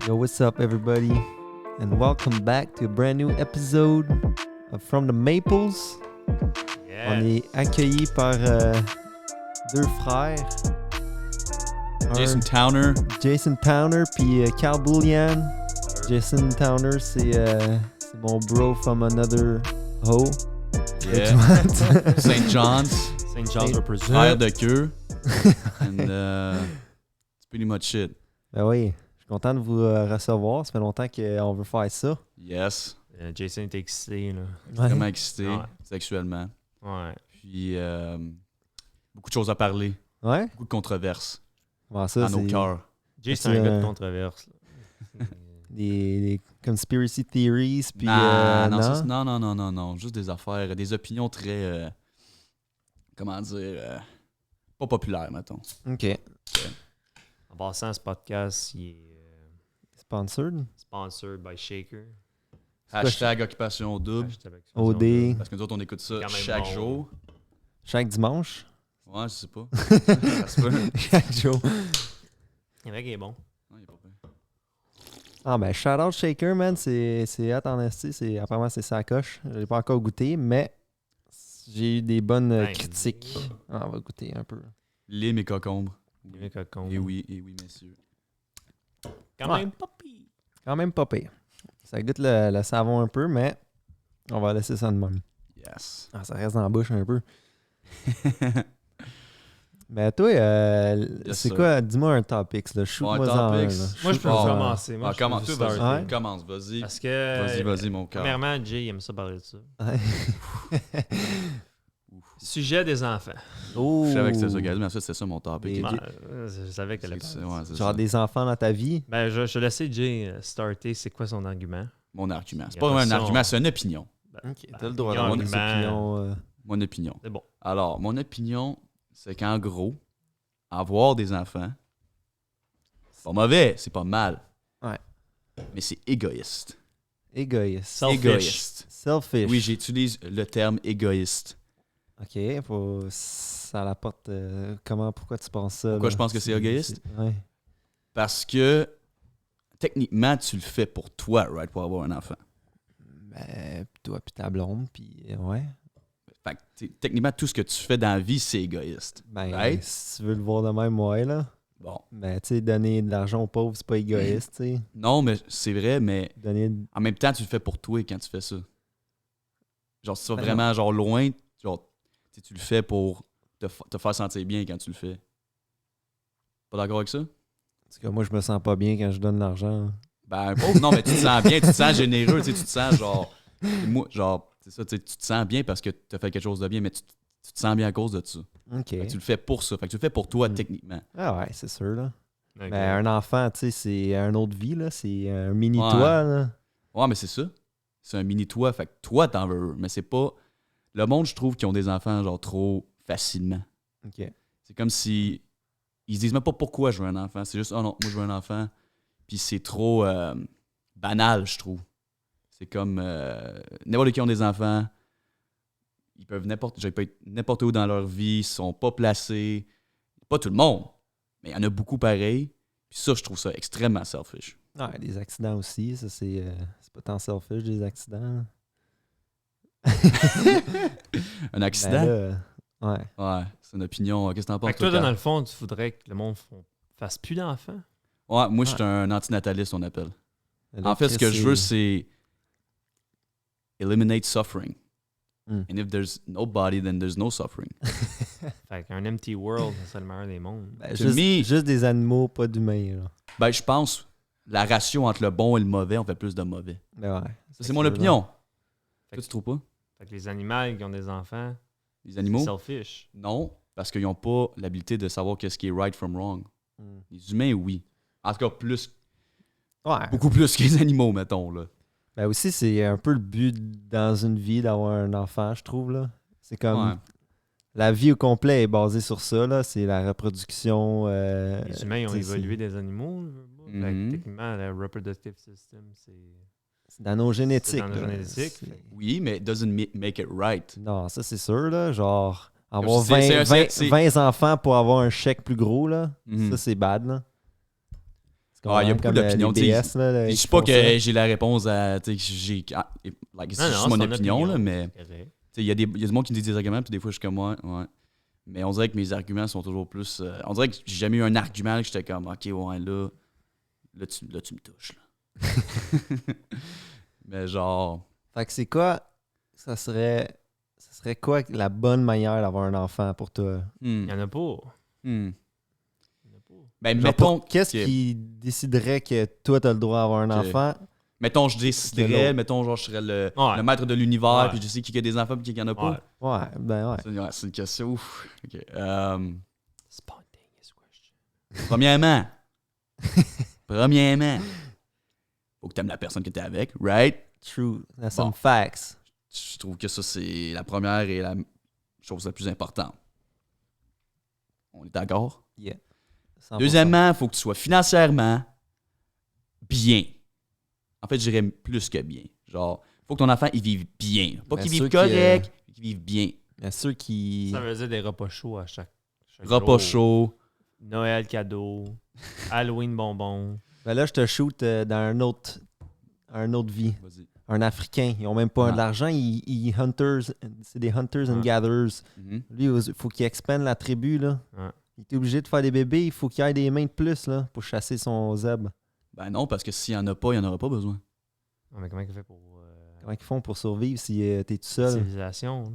Yo, what's up, everybody? And welcome back to a brand new episode of From the Maples. Yes. On est accueillis par deux frères. Jason Towner. Jason Towner puis Carl Bullian. Jason Towner, c'est mon bro from another hoe. Yeah. St. John's. St. John's represent. Frère de queue. And it's pretty much it. Ben oui, je suis content de vous recevoir. Ça fait longtemps qu'on veut faire ça. Yes. Jason est excité, là. Vraiment excité Ouais. sexuellement. Ouais. Puis beaucoup de choses à parler. Ouais? Beaucoup de controverses Bon, ça, dans nos cœurs. Jason est un gars de controverse. Là. des conspiracy theories. Puis, Non. Juste des affaires, des opinions très, comment dire, pas populaires, mettons. OK. En passant, ce podcast, il est Sponsored? sponsored by Shaker. Hashtag Occupation Double. OD. Parce que nous autres, on écoute ça Quand même chaque bon. jour. Chaque dimanche? Ouais, je sais pas. Ça se peut. Chaque jour. Il y en a qui est bon. Ouais, il est pas pire. Ah ben, shout out Shaker, man. C'est hot en esti. Apparemment, c'est sa coche. Je l'ai pas encore goûté, mais j'ai eu des bonnes Ben, critiques. Ah, on va goûter un peu. Lime et cocombre. Il y a cocon. Et oui, messieurs. Quand Ouais. même pas pire. Quand même pas pire. Ça goûte le savon un peu, mais on va laisser ça de même. Yes. Ah, ça reste dans la bouche un peu. Mais toi, c'est sir. quoi? Dis-moi un topic, là. Shoot-moi Ouais, en un, topics. là. Moi, je peux Oh. commencer. Moi, Ah, je peux commence, starter. Ouais. Commence, vas-y. Parce que... Vas-y, mon cœur. Premièrement, Jay, il aime ça parler de ça. Ouais. Sujet des enfants. Oh! Je savais que c'était ça, gars. Mais ensuite, c'est ça mon topic. Des- Ben, je savais qu'elle allait C'est- parler. ouais, c'est Genre ça. des enfants dans ta vie? Ben, je te laisse Jay starter. C'est quoi son argument? Mon argument. C'est Et pas après vraiment un ça, argument, on- c'est une opinion. Ben, Ok, t'as le droit opinion, d'avoir des argument. opinions. Mon opinion. C'est bon. Alors, mon opinion, c'est qu'en gros, avoir des enfants, c'est pas mauvais, c'est pas mal. Ouais. Mais c'est égoïste. Égoïste. Selfish. Égoïste. Selfish. Oui, j'utilise le terme égoïste. Ok, ça l'apporte. Pourquoi tu penses ça? Pourquoi là? je pense que c'est égoïste? Ouais. Parce que, techniquement, tu le fais pour toi, right, pour avoir un enfant. Ben, toi puis ta blonde, puis ouais. Fait que, techniquement, tout ce que tu fais dans la vie, c'est égoïste. Ben, Right? si tu veux le voir de même, ouais, là. Bon. Ben, tu sais, donner de l'argent aux pauvres, c'est pas égoïste, tu sais. Non, mais c'est vrai, mais Donner. en même temps, tu le fais pour toi quand tu fais ça. Genre, si tu vas Ben vraiment genre loin, genre, tu le fais pour te faire sentir bien quand tu le fais. Pas d'accord avec ça? Parce que moi, je me sens pas bien quand je donne de l'argent. Ben, pauvre, non, mais tu te sens bien, tu te sens généreux, tu te sens genre. Moi, genre, c'est ça, tu te sens bien parce que tu as fait quelque chose de bien, mais tu te sens bien à cause de ça. Ok. Fait que tu le fais pour ça. Fait que tu le fais pour toi, Mm. techniquement. Ah ouais, c'est sûr, là. Ok. Ben, un enfant, tu sais, c'est une autre vie, là. C'est un mini-toi, là. Ouais, mais c'est ça. C'est un mini-toi. Fait que toi, t'en veux. Mais c'est pas. Le monde, je trouve, qui ont des enfants, genre, trop facilement. Ok. C'est comme si. Ils se disent même pas pourquoi je veux un enfant. C'est juste, oh non, moi, je veux un enfant. Puis c'est trop banal, je trouve. C'est comme. N'importe qui ont des enfants. Ils peuvent être n'importe où dans leur vie. Ils sont pas placés. Pas tout le monde. Mais il y en a beaucoup pareil. Puis ça, je trouve ça extrêmement selfish. Ouais, des accidents aussi, ça, c'est pas tant selfish, des accidents. Un accident? Ben là, ouais. Ouais, c'est une opinion. Qu'est-ce que t'en penses? Fait que toi, Carl? dans le fond, tu voudrais que le monde fasse plus d'enfants? Ouais, moi, je suis un antinataliste, on appelle. Là, En fait, ce que Chris, je veux, c'est eliminate suffering. Mm. And if there's nobody, then there's no suffering. Fait qu'un empty world, c'est le meilleur des mondes. Ben, To juste, me- juste des animaux, pas d'humains, là. Ben, je pense la ratio entre le bon et le mauvais, on fait plus de mauvais. Ben ouais. Ça, c'est mon opinion. Fait Toi, que- tu trouves pas? Fait que les animaux qui ont des enfants, Les c'est animaux? selfish. Non, parce qu'ils n'ont pas l'habilité de savoir qu'est-ce qui est right from wrong. Mm. Les humains, oui. En tout cas, Ouais. beaucoup plus que les animaux, mettons, là. Ben aussi, c'est un peu le but dans une vie d'avoir un enfant, je trouve, là. C'est comme... Ouais. La vie au complet est basée sur ça, là. C'est la reproduction... Les humains ont tu sais, évolué des animaux. Fait que Mhm. techniquement, le reproductive system, c'est... C'est dans nos génétiques, dans nos là. génétiques. C'est- Oui, mais it doesn't make it right. Non, ça, c'est sûr, là. Genre, avoir C'est- c'est- 20 enfants pour avoir un chèque plus gros, là. Mhm. Ça, c'est bad, là. Ah, il y a beaucoup d'opinions. Les BS, là, Je qui sais pas font que ça. j'ai la réponse à. Tu sais, c'est juste mon opinion, là, mais. Il y a du monde qui me dit des arguments, puis des fois, je suis comme moi. Ouais. Mais on dirait que mes arguments sont toujours plus. On dirait que j'ai jamais eu un argument que j'étais comme, ok, ouais, là, tu me touches. Là. Mais genre. Fait que c'est quoi, ça serait quoi la bonne manière d'avoir un enfant pour toi? Il n'y en a pas. Hmm. Il y en a pas. Ben, Genre, mettons. qu'est-ce qui déciderait que toi, t'as le droit d'avoir un Ok. enfant? Mettons, je déciderais, mettons, genre, je serais le maître de l'univers, Ouais. puis je sais qui a des enfants, puis qui en a pas. Ouais. Ouais, ben ouais. C'est une question. Ouf. Ok. Spontaneous question. Premièrement, faut que tu aimes la personne que tu es avec, right? True. That's Bon. some facts. Je trouve que ça, c'est la première et la chose la plus importante. On est d'accord? Yeah. 100%. Deuxièmement, il faut que tu sois financièrement bien. En fait, je dirais plus que bien. Genre, faut que ton enfant, il vive bien. Pas Ben, qu'il ceux vive qui, correct, mais qu'il vive bien. Il y a ceux qui... Ça veut dire des repas chauds à chaque Repas jour. chaud. Noël cadeau. Halloween bonbons. Ben là, je te shoot dans un autre vie. Vas-y. Un Africain. Ils ont même pas Ah. de l'argent. Ils hunters. C'est des hunters and Ah. gatherers. Mhm. Lui, il faut qu'il expande la tribu, là. Ouais. Il est obligé de faire des bébés. Il faut qu'il ait des mains de plus, là, pour chasser son zèbre. Ben non, parce que s'il n'y en a pas, il n'y en aura pas besoin. Ah, mais comment il fait pour Comment ils font pour survivre si t'es tout seul? civilisation? Là?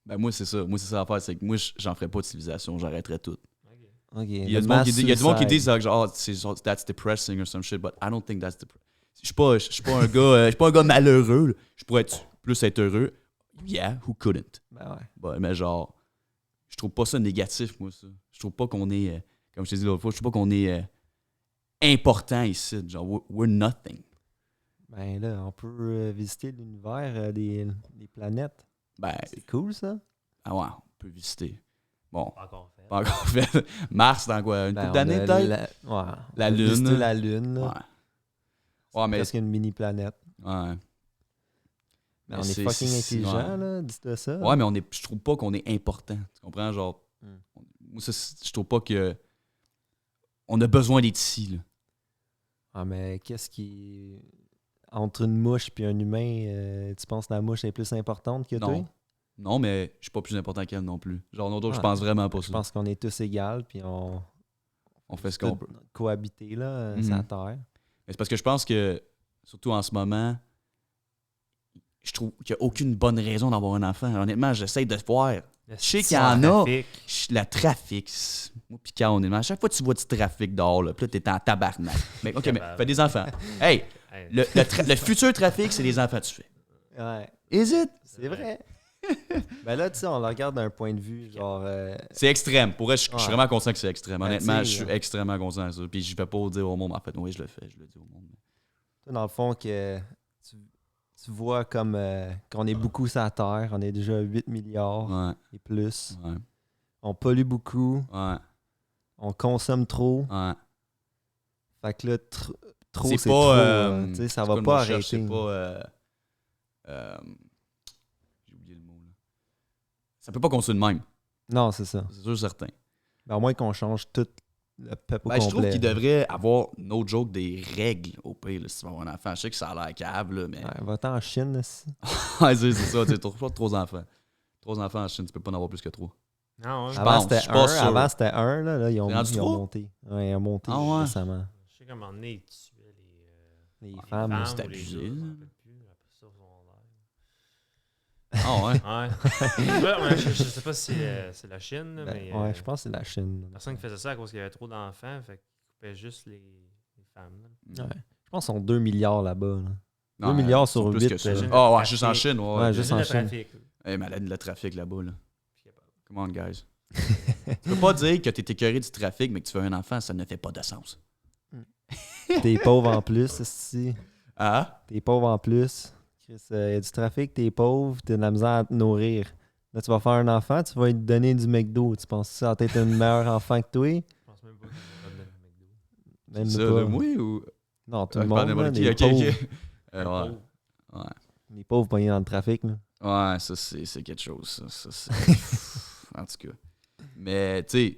Ben moi, c'est ça. Moi, c'est ça l'affaire. C'est que moi, j'en ferais pas de civilisation. J'arrêterais tout. Ok. Il y a du monde qui dit ça, genre, c'est genre, that's depressing or some shit, but I don't think that's depressing. Je suis pas un gars, je suis pas un gars malheureux. Là. Je pourrais plus être heureux. Yeah, who couldn't? Ben ouais. Bah, mais genre, je trouve pas ça négatif, moi, ça. Je trouve pas qu'on est, comme je t'ai dit l'autre fois, je trouve pas qu'on est important ici. Genre, we're nothing. Ben là, on peut visiter l'univers des planètes. Ben, C'est cool, ça. ah ouais, on peut visiter. Bon, Pas encore fait. pas encore fait. Mars, dans quoi? Une Ben, couple d'années, on a peut-être? Ouais. La On a Lune. visité la Lune, Ouais. là. Ouais, mais. Presque une mini-planète. Ouais. Mais Mais on est c'est- fucking c'est- intelligent, ouais. là. Dis-toi ça. Ouais, mais je trouve pas qu'on est important. Tu comprends? Genre, moi, ça, je trouve pas que. On a besoin d'être ici, là. Ah, mais qu'est-ce qui... Entre une mouche et un humain, tu penses que la mouche est plus importante que toi? Non. Non, mais je suis pas plus important qu'elle non plus. Genre, non, d'autres, je Ah, pense vraiment pas Je ça. pense qu'on est tous égaux, puis on On fait ce qu'on tous peut. cohabiter, là, Mhm. sur la Terre. Mais c'est parce que je pense que, surtout en ce moment, je trouve qu'il n'y a aucune bonne raison d'avoir un enfant. Honnêtement, j'essaie de voir. Je sais qu'il y en a. Le trafic. Moi, pis quand on est. À chaque fois que tu vois du trafic dehors, là, puis là, t'es en tabarnak. Mais OK, mais fais des enfants. Hey, le futur trafic, c'est les enfants que tu fais. Ouais, Is it? c'est vrai. Ben là, tu sais, on le regarde d'un point de vue, genre... C'est extrême. Pour vrai, je suis Ouais. vraiment conscient que c'est extrême. Ben, Honnêtement, tu je sais, suis extrêmement conscient de ça. Puis je vais pas dire au monde, en fait, oui, je le fais, je le dis au monde. toi, dans le fond, que tu vois comme qu'on est beaucoup sur la Terre, on est déjà 8 milliards Ouais, et plus. ouais, On pollue beaucoup, ouais, on consomme trop. ouais. Fait que là, trop, C'est c'est pas, trop. euh, Tu sais, ça c'est va quoi le pas mot que je cherche? arrêter. C'est pas. J'ai oublié le mot. Là. Ça peut pas continuer de même. Non, c'est ça. C'est sûr, certain. Ben, au moins qu'on change tout le peuple au Ben, je trouve complet. qu'il devrait avoir, no joke, des règles au pire, là, si tu vas avoir un enfant. Je sais que ça a l'air cave, là, mais. Ouais, va-t'en en Chine, aussi. Ouais, c'est ça. Tu sais, trois enfants. 3 enfants en Chine, tu peux pas en avoir plus que 3. Non, ouais. Je Avant, pense, c'était je suis pas sûr. Avant, c'était 1. Là, ils ont C'est rendu ils ont trois? monté. Ouais, ils ont monté Ah ouais? récemment. Je sais qu'à un moment donné, ils tuaient Les les femmes. c'est ou les abusé, gars, je là. m'en rappelle plus. Après ça, ils ont Ah ouais? l'air. Ouais, je sais pas si c'est la Chine, là, Ben, mais ouais, je pense que c'est la Chine. personne qui faisait ça à cause qu'il y avait trop d'enfants, fait qu'ils coupaient juste les femmes. là. Ouais. Je pense qu'ils sont 2 milliards là-bas. Là. Non, 2 milliards c'est sur plus 8, que ça. Chine, Ah ouais, le juste en trafic. Chine. Ouais, Ouais, juste Imagine en le Chine. trafic. Là. Hey, malade, le trafic là-bas, là. Je suis capable. Come on, guys. Tu peux pas dire que t'es écœuré du trafic, mais que tu veux un enfant, ça ne fait pas de sens. T'es pauvre en plus, si. Ah? T'es pauvre en plus. Chris, y a du trafic, t'es pauvre, t'as de la misère à te nourrir. Là, tu vas faire un enfant, tu vas lui donner du McDo. Tu penses que ça va être un meilleur enfant que toi? Je pense même pas qu'ils vont donner le McDo. Même Ça, pas. là, moi ou. Non, tout Ah, le je parle monde. Là, n'importe qui. les, Ok, pauvres, ok. Un Ouais. pauvre. Ouais. les pauvres pognés dans le trafic. Là. Ouais, ça, c'est quelque chose. Ça, c'est... en tout cas. Mais, tu sais,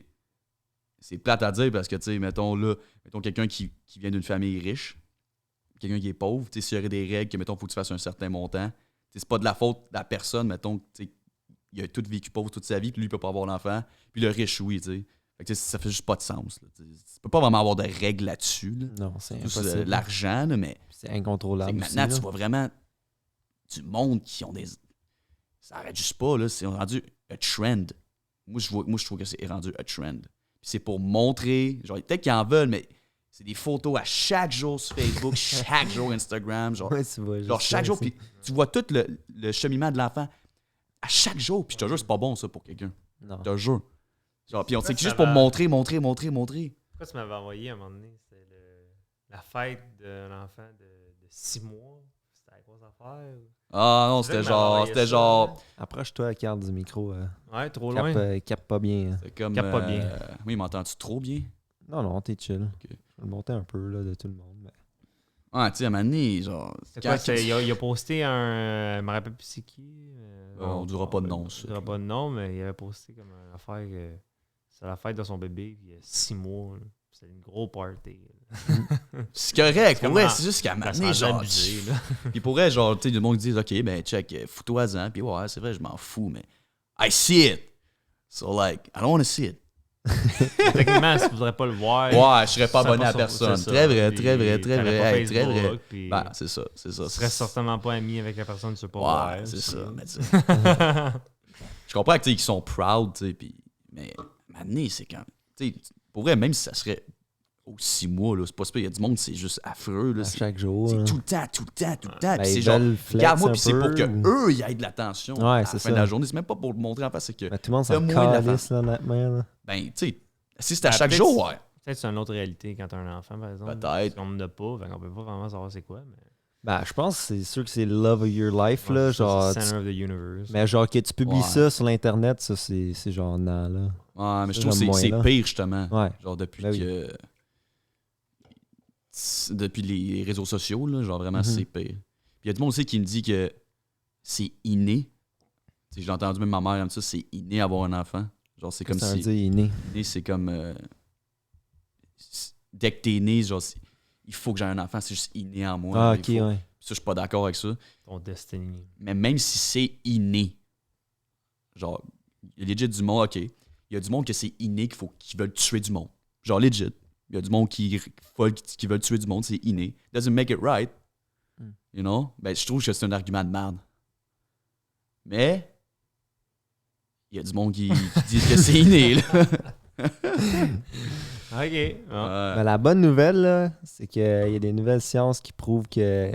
c'est plate à dire parce que, tu sais, mettons là, mettons, quelqu'un qui vient d'une famille riche, quelqu'un qui est pauvre, tu sais, s'il y aurait des règles que, mettons, il faut que tu fasses un certain montant, tu sais, c'est pas de la faute de la personne, mettons, tu sais, il a tout vécu pauvre toute sa vie, puis lui, il peut pas avoir d'enfant, puis le riche, oui, tu sais. Fait que, tu sais, ça fait juste pas de sens. Là, tu peux pas vraiment avoir de règles là-dessus. Là. Non, c'est Juste impossible. l'argent, là, mais C'est incontrôlable. maintenant, aussi, tu vois vraiment du monde qui ont des... Ça arrête juste pas, là. C'est rendu un trend. Moi, je trouve que c'est rendu un trend. Puis c'est pour montrer... Genre, peut-être qu'ils en veulent, mais c'est des photos à chaque jour sur Facebook, chaque jour Instagram. Genre, Ouais, tu vois, genre juste chaque ça, jour, c'est- puis tu vois tout le cheminement de l'enfant à chaque jour. Puis je te jure, c'est pas bon, ça, pour quelqu'un. Non. Je te jure. Genre, puis on sait que Ça juste pour va. montrer. Pourquoi tu m'avais envoyé à un moment donné? C'est la fête d'un enfant de 6 mois. C'était la grosse affaire. Ah non, C'est vrai c'était que m'avait genre... envoyé C'était ça, genre... Approche-toi, carte du micro. Ouais, trop Cap, loin. cap pas bien. Hein. C'est comme... Capte pas bien. Oui, m'entends-tu trop bien? Non, non, t'es chill. Ok. Je vais le monter un peu là, de tout le monde. Mais... Ah, tu sais, à un moment donné, genre... C'est quoi? Il a posté un... Je me rappelle plus c'est qui. On dira pas de nom, ça. On dira pas de nom, mais il avait posté comme une affaire... c'est la fête de son bébé, puis il y a 6 mois. Là. C'était une grosse party. C'est correct, pour comme vrai, en- c'est juste qu'à un moment Ça donné, se genre... abusé, là. Puis pour vrai, genre, tu sais, le monde dit, OK, ben, check, fous-toi-en. Puis ouais, c'est vrai, je m'en fous, mais I see it. So, like, I don't want to see it. Techniquement, si tu voudrais pas le voir... Ouais, je serais pas ça serait abonné à sur- personne. c'est ça. Très vrai, Puis très vrai, très t'aurais vrai. pas Hey, très vrai. Facebook, puis Ben, c'est ça. tu serais certainement pas ami avec la personne que tu veux pas Ouais, voir. c'est aussi. ça. Mais tu sais, je comprends que, tu sais, qu'ils sont proud, tu sais, puis... Mais, maintenant, c'est quand... Tu sais, pour vrai, même si ça serait aux 6 mois, là, c'est pas super. Il y a du monde, c'est juste affreux, là. À C'est chaque jour. c'est hein. tout le temps, tout le temps, tout le temps. Ben, Puis c'est ils genre... veulent flex Regarde-moi, un puis c'est pour peu, que ou- eux ils aient de l'attention Ouais, à la c'est fin ça. de la journée. C'est même pas pour le montrer en face, c'est que, Ben, tout le monde s'en le moins de calisse, là, honnêtement. Là. ben, tu sais, si c'était à Ben, chaque peut-être jour, ouais. Peut-être que c'est une autre réalité quand t'as un enfant, par exemple. Peut-être. Parce qu'on n'en a pas, fait qu'on peut pas vraiment savoir c'est quoi. Mais... Ben, je pense que c'est sûr que c'est love of your life, Ouais, là. c'est ça, Genre, c'est tu- center of the universe. mais genre que tu publies Ouais. ça sur l'Internet, ça, c'est genre non, là. Ouais, mais je Ça, trouve que j'aime moins, c'est là. pire, justement. Ouais. Genre, depuis Ben oui. que... Depuis les réseaux sociaux, là, genre, vraiment, Mhm. c'est pire. Puis il y a du monde aussi qui me dit que c'est inné. Tu sais, j'ai entendu même ma mère aime ça, c'est inné avoir un enfant. Genre, c'est comme Ça veut si... dire inné. Né, c'est comme... dès que t'es né, genre, il faut que j'ai un enfant, c'est juste inné en moi. Ah, là, ok, il faut. ouais. Ça, je suis pas d'accord avec ça. Ton destiny. Mais même si c'est inné, genre, il y a legit du monde, ok. Il y a du monde que c'est inné qu'ils veulent tuer du monde. Genre, legit. Il y a du monde qui veulent tuer du monde, c'est inné. Doesn't make it right. Mm. You know? Ben, je trouve que c'est un argument de merde. Mais, il y a du monde qui disent que c'est inné, là. OK. Ah. Ben, la bonne nouvelle, là, c'est qu'il y a des nouvelles sciences qui prouvent que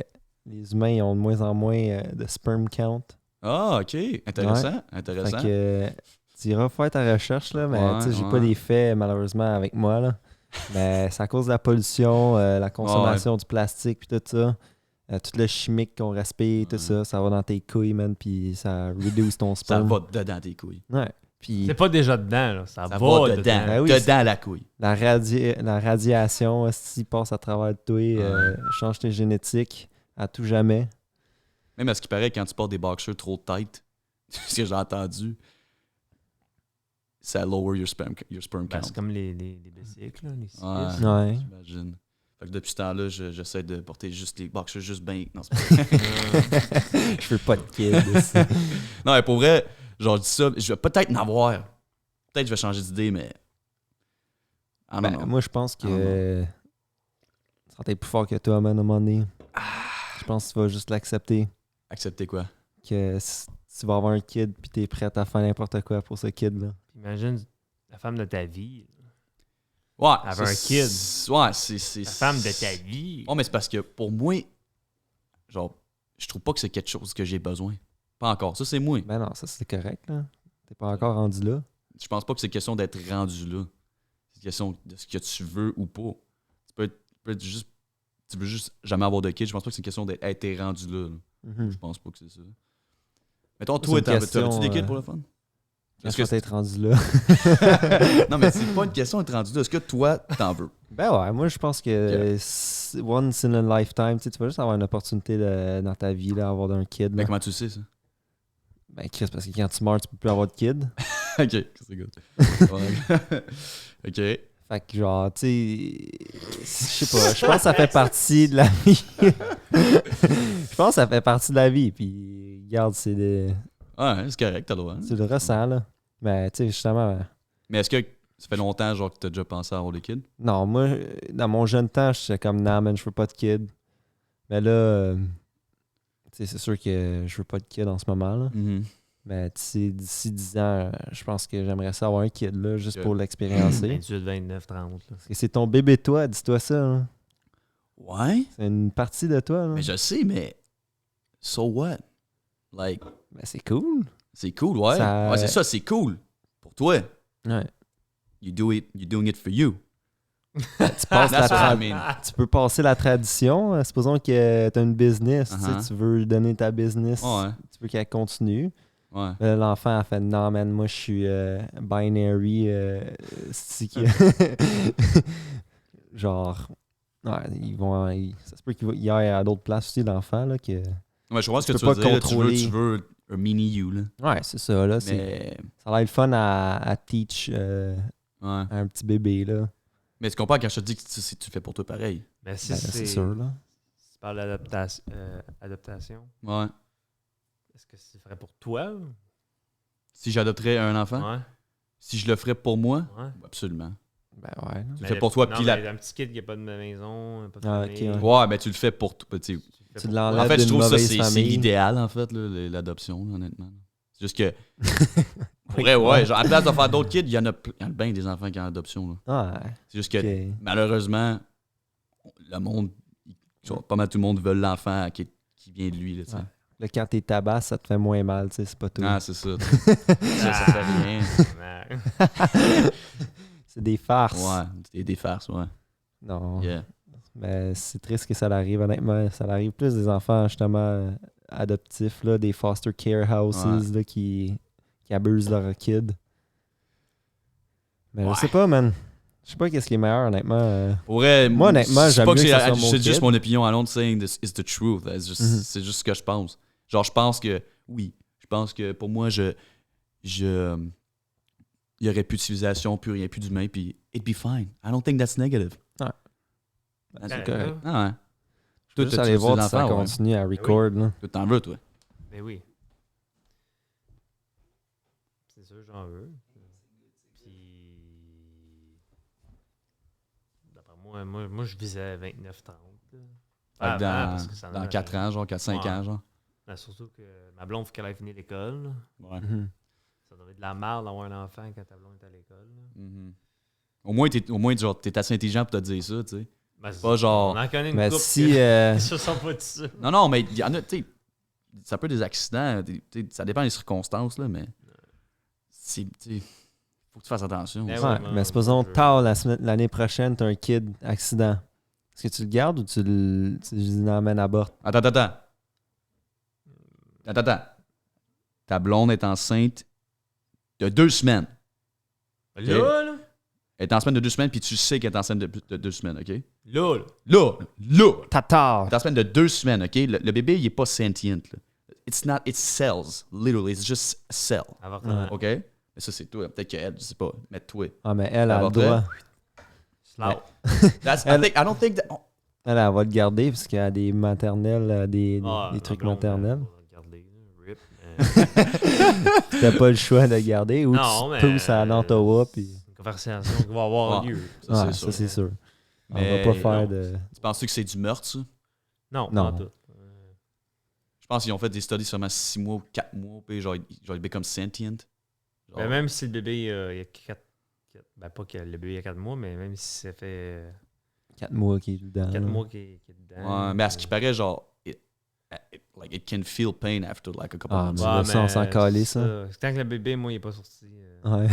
les humains ils ont de moins en moins de sperm count. Ah, ok. Intéressant. Fait Intéressant. que tu iras faire ta recherche, là, mais Ouais, tu sais, j'ai ouais. pas des faits, malheureusement, avec moi, là. Mais c'est à cause de la pollution, la consommation du plastique, puis tout ça. Tout le chimique qu'on respire, tout ça, ça va dans tes couilles, man, puis ça réduit ton Ça sperme. va dedans tes couilles. Ouais. Puis C'est pas déjà dedans, là. Ça Ça va va dedans. Ben oui, dedans la couille. la radiation, si passe à travers toi, change tes génétiques à tout jamais. Même à ce qui paraît, quand tu portes des boxers trop tight, ce que j'ai entendu, ça lower your sperm Ben, count. c'est comme les bicycles, là, les cyclistes. Ouais. Ouais. J'imagine. Fait que depuis ce temps-là, j'essaie de porter juste les boxers juste bien. Non, c'est pas vrai. Je veux pas de kid. aussi. Non, mais pour vrai, genre, je dis ça, je vais peut-être en avoir. Peut-être que je vais changer d'idée, mais. Ah non, Ben, non. moi, je pense que Ah, ça sera peut-être plus fort que toi, man, à un moment donné. Je pense que tu vas juste l'accepter. Accepter quoi? Que si tu vas avoir un kid puis t'es prête à faire n'importe quoi pour ce kid-là. Puis imagine la femme de ta vie. Ouais. Avoir un c'est- kid. Ouais, c'est. La femme de ta vie. Ouais, mais c'est parce que pour moi, genre, je trouve pas que c'est quelque chose que j'ai besoin. Pas encore. Ça, c'est moi. Ben non, ça c'est correct, là. T'es pas encore rendu là. Je pense pas que c'est question d'être rendu là. C'est question de ce que tu veux ou pas. Tu veux juste jamais avoir de kid. Je pense pas que c'est une question d'être hey, t'es rendu là. Mhm. Je pense pas que c'est ça. Mettons, C'est toi, une question, t'aurais-tu des kids pour le fun? Est-ce que que t'es rendu là? Non, mais c'est pas une question d'être rendu là. Est-ce que toi, t'en veux? Ben ouais, moi je pense que once in a lifetime, tu sais, tu vas juste avoir une opportunité dans ta vie, là, avoir un kid. Mais Là. comment tu le sais, ça? Ben Chris, parce que quand tu meurs, tu peux plus avoir de kid. Ok, c'est good. Ouais. Ok. Fait que genre, tu sais, je sais pas, je pense que ça fait partie de la vie. Je pense que ça fait partie de la vie, puis regarde, Ouais, c'est correct, t'as le droit. Hein? tu le ressens, là. Mais tu sais, justement, Mais est-ce que ça fait longtemps genre que t'as déjà pensé à avoir des kids? non, moi, dans mon jeune temps, j'étais comme, non, man, je veux pas de kid. Mais là, tu sais, c'est sûr que je veux pas de kid en ce moment, là. Mhm. Mais tu sais, d'ici 10 ans, je pense que j'aimerais ça avoir un kid, là, juste Ok. pour l'expériencer. 28, 29, 30. Là. Parce que c'est ton bébé, toi, dis-toi ça, là. Ouais, C'est une partie de toi, là. mais je sais, mais so what? Like, Ben, c'est cool. c'est cool, ouais. Ça- Ouais, c'est ça, c'est cool. Pour toi, Ouais. you're doing it for you. Tu passes la That's what I tra- mean. Tu peux passer la tradition. Supposons que tu as une business, tu sais, Uh-huh. tu veux lui donner ta business, Ouais, tu veux qu'elle continue. ouais. Là, l'enfant a fait non, man, moi je suis binary. C'est qui- Genre, ouais, ça se peut qu'il y ait à d'autres places aussi, l'enfant. Là, que... Ouais, je vois ce Tu que peux tu veux pas dire. contrôler. Tu veux un mini you, là. Ouais, c'est ça. Là, Mais, ça a l'air le fun à teach ouais. à un petit bébé. Là. Mais tu comprends quand je te dis que tu le fais pour toi pareil. Mais si Ben, c'est c'est sûr. Là. Si tu parles d'adaptation, Ouais. est-ce que c'est vrai pour toi? Si j'adopterais un enfant, Ouais. si je le ferais pour moi, Ouais. absolument. Ben ouais. Là. Tu le fais pour toi, non, puis mais un petit kid qui n'a pas de maison, pas de Ah, famille. ok, Ouais, mais tu le fais pour toi. Tu sais. Tu le fais Tu pour l'enlèves En fait, je d'une trouve ça, mauvaise c'est famille. l'idéal, en fait, là, l'adoption, là, honnêtement. C'est juste que. Ouais, genre, à place de faire d'autres kids, il y en a bien des enfants qui ont adoption. Là. Ouais. C'est juste que, Ok. malheureusement, le monde, pas mal tout le monde veut l'enfant qui vient de lui. Là, tu sais. Ouais. Là, quand t'es tabac, ça te fait moins mal, tu sais, c'est pas tout. Ah, c'est ça. tu sais. ça fait rien. Ouais. C'est des farces. Ouais, des farces, ouais. Non. Yeah. Mais c'est triste que ça l'arrive, honnêtement. Ça l'arrive plus des enfants, justement, adoptifs, là, des foster care houses là, qui abusent leurs kids. Mais Ouais. je sais pas, man. Je sais pas qu'est-ce qui est meilleur, honnêtement. Pour vrai, Moi, honnêtement, c'est j'aime pas mieux que ça soit mon c'est juste kid. mon opinion. I don't saying this is the truth. Mhm. C'est juste ce que je pense. Genre, je pense que, oui, je pense que pour moi, il y aurait plus de civilisation, plus rien, plus d'humain, puis it'd be fine. I don't think that's negative. Ben, c'est correct. Ah ouais. Je peux Toi, juste tu aller veux voir des si ça enfants, ouais. continue à record. Là. Toi, t'en veux, toi. Mais oui. C'est sûr, j'en veux. Puis. D'après moi, je visais 29-30. Fait que dans 4 ans, genre, 5 Ouais. ans, genre. Mais surtout que ma blonde, faut qu'elle aille finir l'école. là. Ouais. Mhm. Ça devrait être de la merde d'avoir un enfant quand ta blonde est à l'école. là. Mhm. Au moins, genre, t'es assez intelligent pour te dire ça, tu sais. Ben, c'est Pas genre- On en connaît une Mais couple si. qui se sont pas dit ça. Non, mais il y en a, tu sais, ça peut être des accidents, tu sais, ça dépend des circonstances, là, mais c'est, tu sais, faut que tu fasses attention. Ben aussi. Ouais, ouais, moi, mais supposons, je- tard l'année prochaine, t'as un kid accident. Est-ce que tu le gardes ou tu l'emmènes à bord? Attends. Ta blonde est enceinte de 2 semaines. Là. Elle est enceinte de 2 semaines, puis tu sais qu'elle est enceinte de 2 semaines, OK? Là. Là! T'as tard! Elle est enceinte de 2 semaines, OK? Le bébé, il est pas sentient, là. It cells, literally. It's just a cell, Avortement. OK? Mais ça, c'est toi. Peut-être qu'elle, je sais pas. Mais toi. Ah, mais elle a le Avortement. droit. Slow. I don't think that... Elle va le garder parce qu'il y a des maternelles, des Ah, trucs ma blonde, maternels. on va regarder, là, rip. T'as pas le choix de garder ou Non, tu mais- pousses à l'Ottawa puis. C'est une conversation qui va avoir Ouais. lieu. Ça, Ouais, c'est ça sûr. c'est sûr. On Mais va pas faire non. de. Tu penses que c'est du meurtre, ça? Non, Non. pas tout. Je pense qu'ils ont fait des studies seulement 6 mois ou 4 mois, puis genre, il become sentient. Genre, Ben, même si le bébé, il y a 4... Ben, pas que le bébé il y a 4 mois, mais même si ça fait 4 mois qu'il est dedans. 4 là. mois qu'il est dedans. ouais, mais à ce qui paraît, genre, it can feel pain after like a couple Ah, months. mais là, ça, on s'en calait, ça. Tant que le bébé, moi, il est pas sorti. Ouais.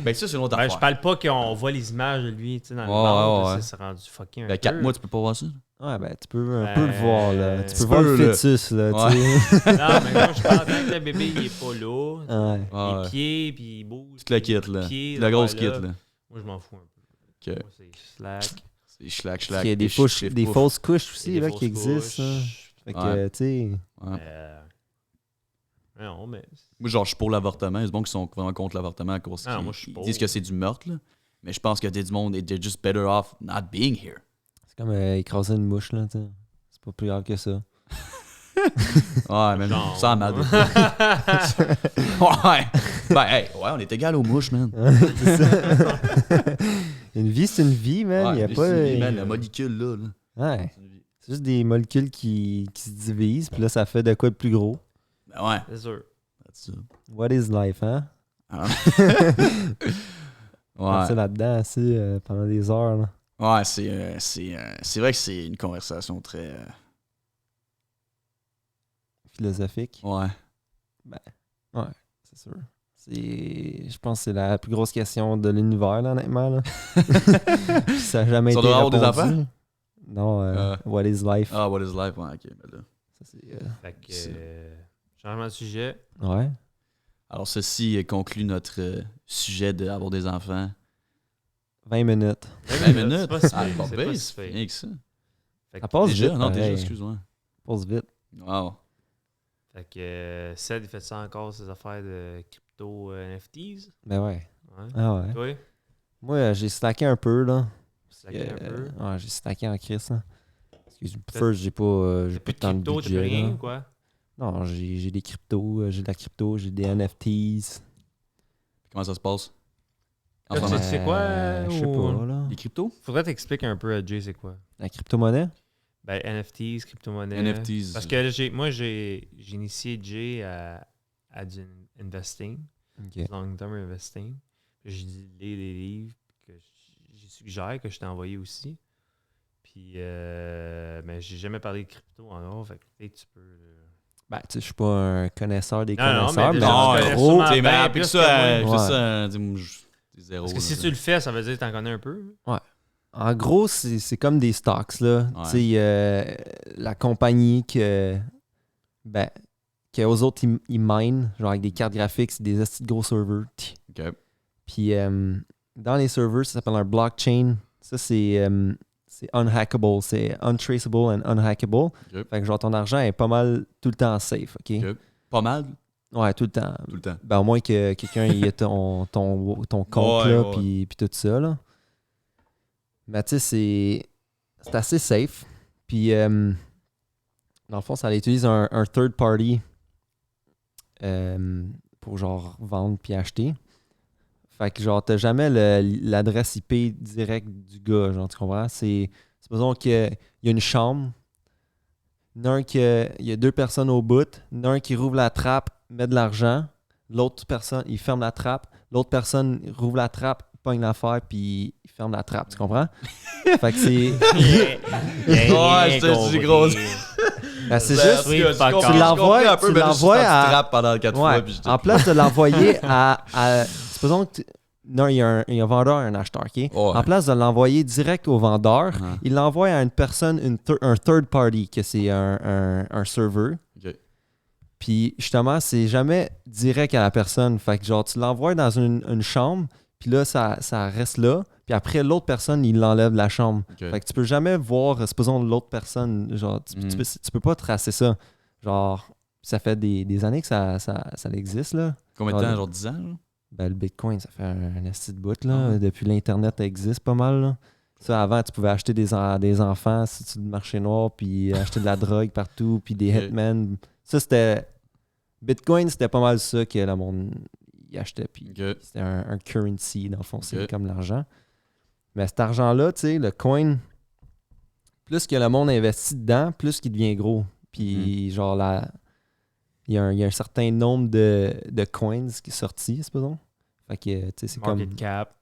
Ben ça, c'est une autre Ben, affaire. je parle pas qu'on voit les images de lui, tu sais, dans le Ouais, ventre, ouais, là, c'est rendu fucking un Ben 4 peu. mois, tu peux pas voir ça? Ouais, ben tu peux un peu le voir là. Tu tu peux voir le peux, là. fœtus là, Ouais. tu sais. Non, mais moi, je parle tant que le bébé, il est pas là. Ouais. Ouais. Les pieds, puis il bouge. Toute la puis kit, là. les pieds, La grosse ouais, kit, là. là. Moi, je m'en fous un peu. Ok. Moi, c'est slack. C'est schlack. Il y a des fausses couches aussi Des là, fausses qui existent. hein. couches. Fait que, Ouais. tu sais. Ouais. Non, mais... Moi, genre, je suis pour l'avortement. Il y a des gens qui sont vraiment contre l'avortement à cause Ah, qu'ils moi, je suis ils pour. disent que c'est du meurtre, là. Mais je pense que du monde, they're just better off not being here. C'est comme écraser une mouche, là, tu sais. C'est pas plus grave que ça. Ouais, même Genre. sans mal. Ouais. Ben, hey, ouais, on est égal aux mouches, man. C'est ça. Une vie, c'est une vie, man. Il y a Ouais, pas. man, la molécule, là. Ouais. C'est juste des molécules qui se divisent, puis là, ça fait de quoi de plus gros. Ben ouais. C'est sûr. That's it. What is life, hein? Ah. Passer Ouais. là-dedans assis pendant des heures, là. Ouais, c'est vrai que c'est une conversation très. Philosophique. Ouais. C'est sûr. Je pense que c'est la plus grosse question de l'univers, là, honnêtement. Là. Puis ça n'a jamais Ça été doit avoir des répondu. enfants? Non, what is life? Ah, what is life? Ouais, ok. Ben là. Ça, c'est, Fait que, C'est- changement de sujet. ouais. Alors, ceci conclut notre sujet d'avoir des enfants. 20 minutes. 20 minutes? C'est pas si Ah, pire, pas c'est pire, pas c'est si pire. rien que ça. Fait que, Ça passe Déjà? vite, Non, déjà, pareil. excuse-moi. Passe vite. Wow. fait que Ced, il fait ça encore, ses affaires de crypto NFTs. Ben ouais. Ouais. Ah ouais. Toi, Moi, j'ai stacké un peu, là. ça un peu. Ouais, j'ai stacké en crise, là. Parce que T'as- first, j'ai pas T'as de plus de temps de crypto, t'as budget, plus rien là. ou quoi? Non, j'ai des cryptos, j'ai de la crypto, j'ai des NFTs. Comment ça se passe? En Là, ce tu moment? sais quoi, Je sais ou- pas, là. Les cryptos? Faudrait t'expliquer un peu à Jay c'est quoi. La crypto-monnaie? Ben, NFTs, crypto-monnaie. NFTs. Parce que moi, j'ai initié Jay à du investing, Ok. long-term investing. J'ai dit lire des livres que j'ai suggéré, que je t'ai envoyé aussi. Puis, mais j'ai jamais parlé de crypto en gros. Fait que peut-être tu peux. Ben, tu sais, je suis pas un connaisseur des Non, non, connaisseurs, mais mais déjà, en tu connais gros, sûrement T'sais, mais bien applique plus ça que à. moi. Fais ça, dis-moi, des zéros. Parce que si là. tu le fais, ça veut dire que tu en connais un peu. en gros, c'est comme des stocks, là. Ouais. Tu sais, la compagnie ben, que aux autres, ils minent, genre avec des cartes graphiques, c'est des esti de gros serveurs. Ok. Puis, dans les serveurs, ça s'appelle un blockchain. Ça, c'est unhackable. C'est untraceable and unhackable. Ok. Fait que genre, ton argent est pas mal tout le temps safe, OK? Ok. Pas mal, Ouais, tout le temps. tout le temps. Ben, au moins que quelqu'un y ait ton compte, Ouais, là, ouais. puis tout ça, là. Mais tu sais, c'est assez safe. Puis, dans le fond, ça utilise un third party pour, genre, vendre puis acheter. Fait que, genre, t'as jamais l'adresse IP directe du gars, genre, tu comprends? C'est supposons qu'il y a une chambre, il y a deux personnes au bout, il y en a un qui rouvre la trappe, met de l'argent, l'autre personne, il ferme la trappe, l'autre personne rouvre la trappe, pogne l'affaire, puis il ferme la trappe, tu comprends? Fait que c'est... Ouais, c'est gros. Ben, c'est Ben, juste... oui, en tout cas, fuck je off. Tu l'envoies, comprends un peu, tu mais juste l'envoies quand tu à... trappes pendant 4 Ouais. fois. Puis j'étais- En place de l'envoyer à supposons que non, il y a un vendeur et un acheteur, OK? Ouais. En place de l'envoyer direct au vendeur, Ouais. il l'envoie à une personne, un third party, que c'est un serveur. Ok. Puis justement, c'est jamais direct à la personne. Fait que genre, tu l'envoies dans une chambre, puis là, ça reste là. Puis après, l'autre personne, il l'enlève de la chambre. Ok. Fait que tu peux jamais voir, supposons, l'autre personne. Genre, tu peux pas tracer ça. Genre, ça fait des années que ça existe, là. Combien de Ouais. temps? Genre 10 ans? Là? Ben, le Bitcoin, ça fait un esti de bout, là. Ah. Depuis l'Internet, ça existe pas mal, là. Ça, avant, tu pouvais acheter des enfants sur le marché noir, puis acheter de la drogue partout, puis des Ok. hitmen. Ça, c'était... Bitcoin, c'était pas mal ça que le monde y achetait, puis Ok. c'était un currency, dans le fond, c'est Ok. comme l'argent. Mais cet argent-là, tu sais, le coin, plus que le monde investit dedans, plus qu'il devient gros. Puis, genre, il y a un certain nombre de coins qui est sorti, supposons. Fait que, tu sais, c'est comme... Market cap.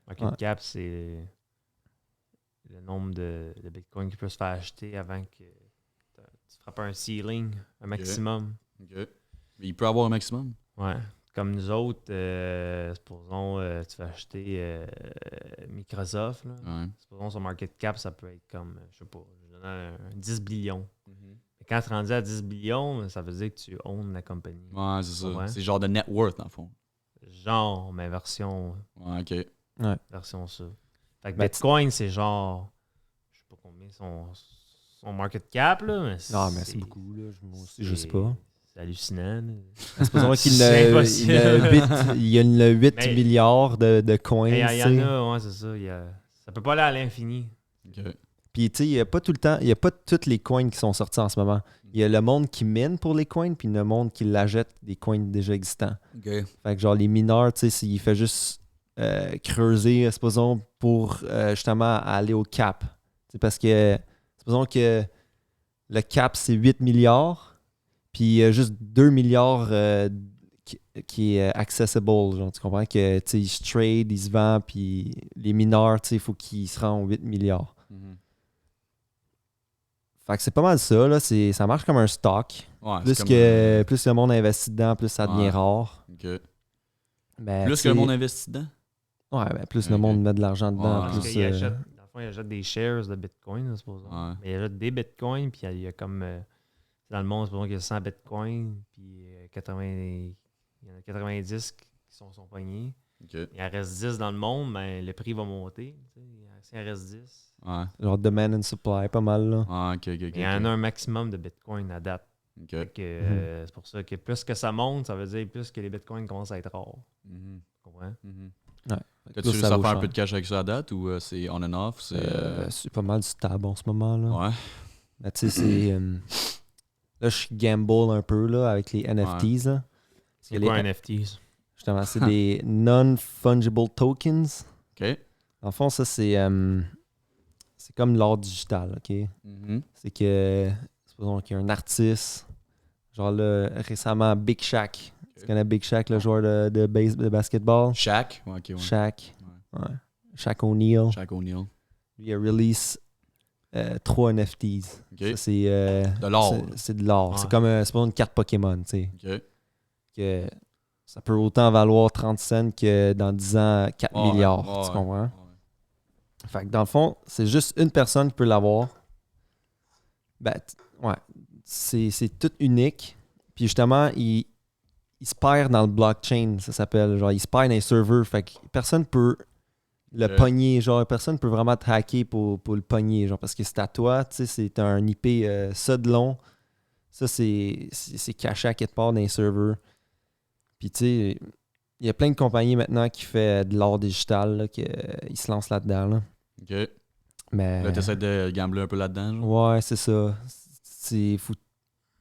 Market Ouais. cap, c'est le nombre de Bitcoin qui peut se faire acheter avant que tu frappes un ceiling, un maximum. Ok. Mais il peut avoir un maximum. Ouais. Comme nous autres, supposons tu vas acheter Microsoft. Là. Ouais. Supposons son market cap, ça peut être comme, je sais pas, je donne un 10 billions. Mais quand tu es rendu à 10 billions, ça veut dire que tu owns la compagnie. Ouais, c'est ça. Ouais. C'est genre de net worth, dans le fond. Genre, mais version Ouais, ok. ça. Fait que Ben, Bitcoin, c'est genre, je sais pas combien son market cap, là. Mais Ah, mais c'est beaucoup, là. Moi aussi, je sais pas. C'est hallucinant. Supposons qu'il y C'est a impossible. il y a 8 Mais- milliards de coins. Il y tu en sais. a, ouais, c'est ça. Ça peut pas aller à l'infini. Ok. Puis, tu sais, il n'y a pas tout le temps, il n'y a pas toutes les coins qui sont sortis en ce moment. Il y a le monde qui mine pour les coins, puis le monde qui l'achète des coins déjà existants. Ok. Fait que, genre, les mineurs, tu sais, il fait juste creuser, supposons, pour justement aller au cap. C'est parce que, supposons que le cap, c'est 8 milliards, puis il y a juste 2 milliards qui est accessible. Genre, tu comprends que, tu sais, ils se trade, ils se vendent, puis les mineurs, tu sais, il faut qu'ils se rendent 8 milliards. Mhm. Fait que c'est pas mal ça, là. Ça marche comme un stock. Ouais, Plus c'est que comme, plus le monde investit dedans, plus ça devient Ouais. rare. ok. Mais, Plus tu que le sais, monde investit dedans? Ouais, ben, plus le Ok. monde met de l'argent dedans, Ouais. Parce plus. qu'il achète, dans le fond, il achète des shares de Bitcoin, là, supposons. Ouais. Mais il achète des Bitcoins, puis il y a comme. Dans le monde, supposons qu'il y a 100 Bitcoins, puis 80, il y en a 90 qui sont pognés. Ok. Il en reste 10 dans le monde, mais le prix va monter. Tu sais. S'il en reste 10. Ouais. Genre demand and supply, pas mal, là. Ouais, ok, ok, ok. Il y en a un maximum de Bitcoin à date. Ok. Fait que, Mhm. c'est pour ça que plus que ça monte, ça veut dire plus que les Bitcoins commencent à être rares. Mhm. Tu comprends? Mhm. Fait que T'as-tu plus réussi ça à vaut faire un cher. peu de cash avec ça à date ou c'est on and off? C'est pas mal stable en ce moment, là. Ouais. Mais tu sais, c'est. Là, je gamble un peu, là, avec les NFTs, là. Parce que C'est les- quoi un NFTs? Justement, c'est des non-fungible tokens. Ok. En fond, ça, c'est comme l'art digital, OK? Mhm. C'est que, supposons qu'il y a un artiste, genre là, récemment, Big Shaq. Tu connais Big Shaq, le joueur de basketball? Shaq? Ouais, ok, ouais. Shaq. Ouais. Shaq O'Neal. Shaq O'Neal. Lui, il a release 3 NFTs. Ok. Ça, c'est... De l'or. C'est de l'or. Ouais. C'est comme c'est pas une carte Pokémon, tu sais. Ok. Que ça peut autant valoir 30 cents que dans 10 ans, 4 Ouais, milliards. ouais, Tu comprends? ouais. Fait que dans le fond, c'est juste une personne qui peut l'avoir. Ben, ouais. C'est tout unique. Puis justement, il se perd dans le blockchain, ça s'appelle. Genre, il se perd dans les serveurs. Fait que personne peut le Ok. pogner. Genre, personne peut vraiment te hacker pour le pogner. Genre, parce que c'est à toi. Tu sais, c'est un IP ça de long. Ça, c'est caché à quelque part dans les serveurs. Puis, tu sais, il y a plein de compagnies maintenant qui font de l'art digital, là, ils se lancent là-dedans. Là. Ok. Mais, Là, t'essaies de gambler un peu là-dedans, genre? ouais, c'est ça. Faut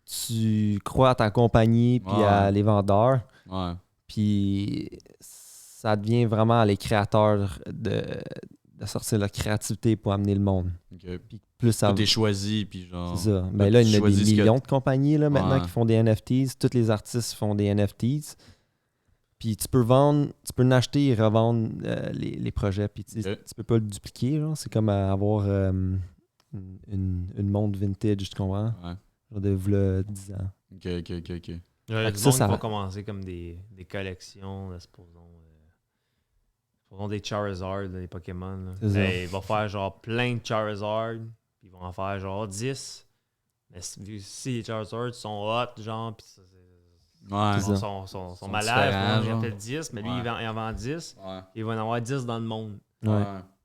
tu crois à ta compagnie puis Ouais. à les vendeurs. Ouais. Puis ça devient vraiment à les créateurs de sortir leur créativité pour amener le monde. Ok. Puis plus ça Toi, t'es choisi, puis genre. c'est ça. Ben là, il y tu en a choisis des ce que- millions de compagnies là, maintenant Ouais. qui font des NFTs. Tous les artistes font des NFTs. Puis tu peux vendre, tu peux en acheter et revendre les projets. Puis tu sais, Ok. tu peux pas le dupliquer. Genre. C'est comme avoir une montre vintage, tu comprends? Ouais. Genre de v'là 10 ans. Ok, ok, ok, ok. Il y a Fait du que monde ça qui va commencer comme des collections, là, supposons des Charizard, là, des Pokémon. Là. C'est ça. Ils vont faire genre plein de Charizard, puis ils vont en faire genre 10. Mais vu si les Charizard sont hot, genre, puis Ouais. C'est ça. sont malades, différents, il en genre. fait 10, mais lui, Ouais. il en vend 10, Ouais. il va en avoir 10 dans le monde. Ouais.